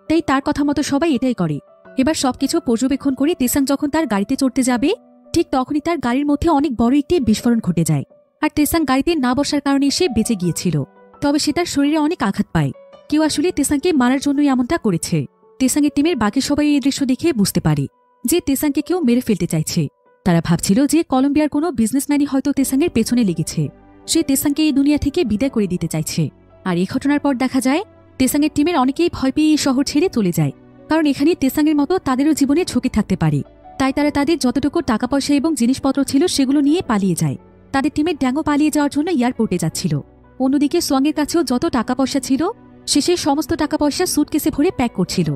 তাই তার কথা মতো সবাই এটাই করে। এবার সবকিছু পর্যবেক্ষণ করে তেসাং যখন তার গাড়িতে চড়তে যাবে ঠিক তখনই তার গাড়ির মধ্যে অনেক বড় একটি বিস্ফোরণ ঘটে যায়। আর তেসাং গাড়িতে না বসার কারণে সে বেঁচে গিয়েছিল, তবে সে তার শরীরে অনেক আঘাত পায়। কেউ আসলে তেসাংকে মারার জন্যই এমনটা করেছে। তেসাংয়ের টিমের বাকি সবাই এই দৃশ্য দেখে বুঝতে পারে যে তেসাংকে কেউ মেরে ফেলতে চাইছে। তারা ভাবছিল যে কলম্বিয়ার কোনো বিজনেসম্যানই হয়তো তেসাংয়ের পেছনে লেগেছে। সে তেসাংকে এই দুনিয়া থেকে বিদায় করে দিতে চাইছে। আর এই ঘটনার পর দেখা যায় তেসাংয়ের টিমের অনেকেই ভয় পেয়ে এই শহর ছেড়ে চলে যায়, কারণ এখানে তেসাংয়ের মতো তাদেরও জীবনে ঝুঁকি থাকতে পারে। তাই তারা তাদের যতটুকু টাকা পয়সা এবং জিনিসপত্র ছিল সেগুলো নিয়ে পালিয়ে যায়। তাদের টিমের ড্যাঙ্গো পালিয়ে যাওয়ার জন্য এয়ারপোর্টে যাচ্ছিল। অন্যদিকে সোয়াংয়ের কাছেও যত টাকা পয়সা ছিল সে সেই সমস্ত টাকা পয়সা সুটকেসে ভরে প্যাক করছিল।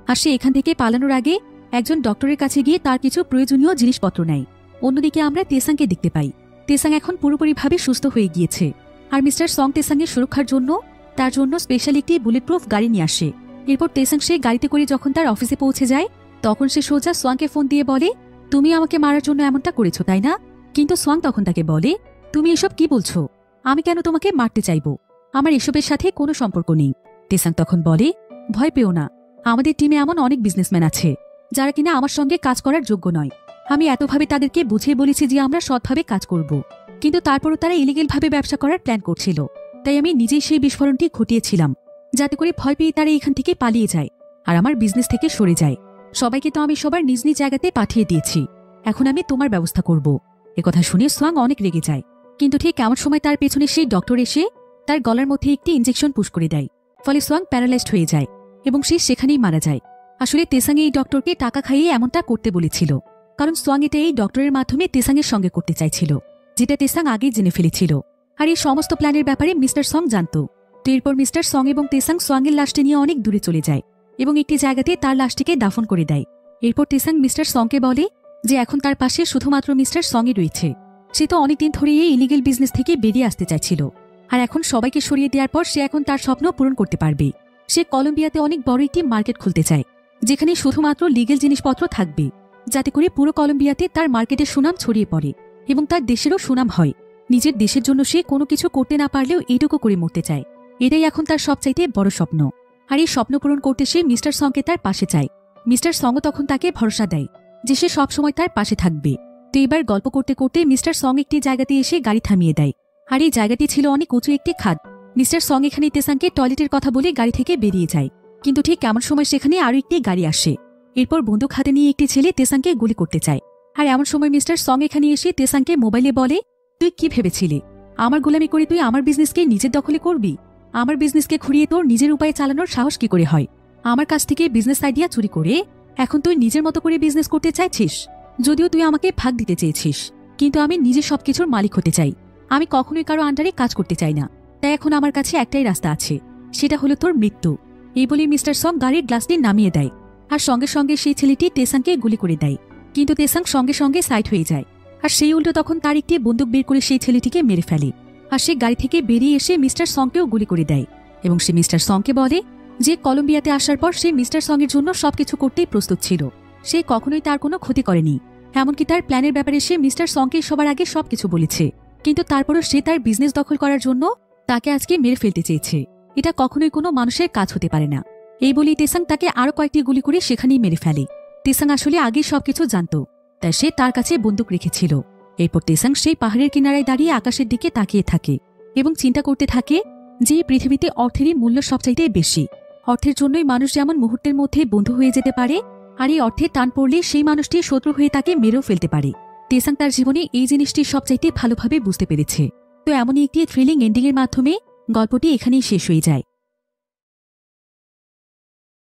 আর সে এখান থেকে পালানোর আগে একজন ডক্টরের কাছে গিয়ে তার কিছু প্রয়োজনীয় জিনিসপত্র নেয়। অন্যদিকে আমরা তেসাংকে দেখতে পাই। তেসাং এখন পুরোপুরিভাবে সুস্থ হয়ে গিয়েছে। আর মিস্টার সং তেসাংয়ের সুরক্ষার জন্য তার জন্য স্পেশাল একটি বুলেটপ্রুফ গাড়ি নিয়ে আসে। এরপর তেসাং সে গাড়িতে করে যখন তার অফিসে পৌঁছে যায় তখন সে সোজা সোয়াংকে ফোন দিয়ে বলে, তুমি আমাকে মারার জন্য এমনটা করেছো তাই না? কিন্তু সোয়াং তখন তাকে বলে, তুমি এসব কি বলছো? আমি কেন তোমাকে মারতে চাইব? আমার এসবের সাথে কোনো সম্পর্ক নেই। তেসাং তখন বলে, ভয় পেও না, আমাদের টিমে এমন অনেক বিজনেসম্যান আছে যারা কিনা আমার সঙ্গে কাজ করার যোগ্য নয়। আমি এতভাবে তাদেরকে বুঝিয়ে বলেছি যে আমরা সৎভাবে কাজ করব, কিন্তু তারপরও তারা ইলিগেলভাবে ব্যবসা করার প্ল্যান করছিল। তাই আমি নিজেই সেই বিস্ফোরণটি ঘটিয়েছিলাম যাতে করে ভয় পেয়ে তারা এখান থেকে পালিয়ে যায় আর আমার বিজনেস থেকে সরে যায়। সবাইকে তো আমি সবার নিজ নিজ জায়গাতে পাঠিয়ে দিয়েছি, এখন আমি তোমার ব্যবস্থা করব। একথা শুনে সোয়াং অনেক রেগে যায়। কিন্তু ঠিক এমন সময় তার পেছনে সেই ডক্টর এসে তার গলার মধ্যে একটি ইনজেকশন পুশ করে দেয়। ফলে সোয়াং প্যারালাইজড হয়ে যায় এবং সে সেখানেই মারা যায়। আসলে তেসাং এই ডক্টরকে টাকা খাইয়ে এমনটা করতে বলেছিল, কারণ সোয়াং এটা এই ডক্টরের মাধ্যমে তেসাংয়ের সঙ্গে করতে চাইছিল, যেটা তেসাং আগেই জেনে ফেলেছিল। আর এই সমস্ত প্ল্যানের ব্যাপারে মিস্টার সং জানত। তো এরপর মিস্টার সং এবং তেসাং সোয়াংয়ের লাশটি নিয়ে অনেক দূরে চলে যায় এবং একটি জায়গাতে তার লাশটিকে দাফন করে দেয়। এরপর তেসাং মিস্টার সংকে বলে যে এখন তার পাশে শুধুমাত্র মিস্টার সংই রয়েছে। সে তো অনেকদিন ধরে এই ইলিগেল বিজনেস থেকে বেরিয়ে আসতে চাইছিল, আর এখন সবাইকে সরিয়ে দেওয়ার পর সে এখন তার স্বপ্ন পূরণ করতে পারবে। সে কলম্বিয়াতে অনেক বড় একটি মার্কেট খুলতে চায় যেখানে শুধুমাত্র লিগেল জিনিসপত্র থাকবে, যাতে করে পুরো কলম্বিয়াতে তার মার্কেটের সুনাম ছড়িয়ে পড়ে এবং তার দেশেরও সুনাম হয়। নিজের দেশের জন্য সে কোনো কিছু করতে না পারলেও এইটুকু করে মরতে চায়। এটাই এখন তার সবচাইতে বড় স্বপ্ন। আর এই স্বপ্ন পূরণ করতে সে মিস্টার সংকে তার পাশে চায়। মিস্টার সংও তখন তাকে ভরসা দেয় যে সে সবসময় তার পাশে থাকবে। তো এবার গল্প করতে করতে মিস্টার সং একটি জায়গাতে এসে গাড়ি থামিয়ে দেয়। আর এই জায়গাটি ছিল অনেক উঁচু একটি খাদ। মিস্টার সং এখানে তেসাংকে টয়লেটের কথা বলে গাড়ি থেকে বেরিয়ে যায়, কিন্তু ঠিক এমন সময় সেখানে আরও একটি গাড়ি আসে। এরপর বন্দুক হাতে নিয়ে একটি ছেলে তেসাংকে গুলি করতে চায়, আর এমন সময় মিস্টার সং এখানে এসে তেসাংকে মোবাইলে বলে, তুই কি ভেবেছিলি আমার গোলামি করে তুই আমার বিজনেসকে নিজের দখলে করবি? আমার বিজনেসকে খুঁড়িয়ে তোর নিজের উপায়ে চালানোর সাহস কি করে হয়? আমার কাছ থেকে বিজনেস আইডিয়া চুরি করে এখন তুই নিজের মতো করে বিজনেস করতে চাইছিস। যদিও তুই আমাকে ভাগ দিতে চেয়েছিস, কিন্তু আমি নিজে সবকিছুর মালিক হতে চাই। আমি কখনোই কারো আন্ডারে কাজ করতে চাই না। তাই এখন আমার কাছে একটাই রাস্তা আছে, সেটা হলো তোর মৃত্যু। এই বলে মিস্টার সং গাড়ির গ্লাসটি নামিয়ে দেয়, আর সঙ্গে সঙ্গে সেই ছেলেটি তেসাংকে গুলি করে দেয়। কিন্তু তেসাং সঙ্গে সঙ্গে সাইড হয়ে যায়, আর সেই উল্টো তখন তার একটি বন্দুক বের করে সেই ছেলেটিকে মেরে ফেলে। আর সে গাড়ি থেকে বেরিয়ে এসে মিস্টার সংকেও গুলি করে দেয়, এবং সে মিস্টার সংকে বলে যে কলম্বিয়াতে আসার পর সে মিস্টার সঙ্গের জন্য সবকিছু করতেই প্রস্তুত ছিল। সে কখনোই তার কোনো ক্ষতি করেনি, এমনকি তার প্ল্যানের ব্যাপারে সে মিস্টার সংকে সবার আগে সবকিছু বলেছে। কিন্তু তারপরও সে তার বিজনেস দখল করার জন্য তাকে আজকে মেরে ফেলতে চেয়েছে। এটা কখনোই কোনো মানুষের কাজ হতে পারে না। এই বলেই তেসাং তাকে আরো কয়েকটি গুলি করে সেখানেই মেরে ফেলে। তেসাং আসলে আগে সবকিছু জানত, তাই সে তার কাছে বন্দুক রেখেছিল। এরপর তেসাং সেই পাহাড়ের কিনারায় দাঁড়িয়ে আকাশের দিকে তাকিয়ে থাকে এবং চিন্তা করতে থাকে যে পৃথিবীতে অর্থেরই মূল্য সবচাইতে বেশি। অর্থের জন্যই মানুষ যেমন মুহূর্তের মধ্যে বন্ধু হয়ে যেতে পারে, আর এই অর্থের টান পড়লে সেই মানুষটি শত্রু হয়ে তাকে মেরেও ফেলতে পারে। তেসাং তার জীবনে এই জিনিসটি সবচাইতে ভালোভাবে বুঝতে পেরেছে। তো এমনই একটি থ্রিলিং এন্ডিংয়ের মাধ্যমে গল্পটি এখানেই শেষ হয়ে যায়।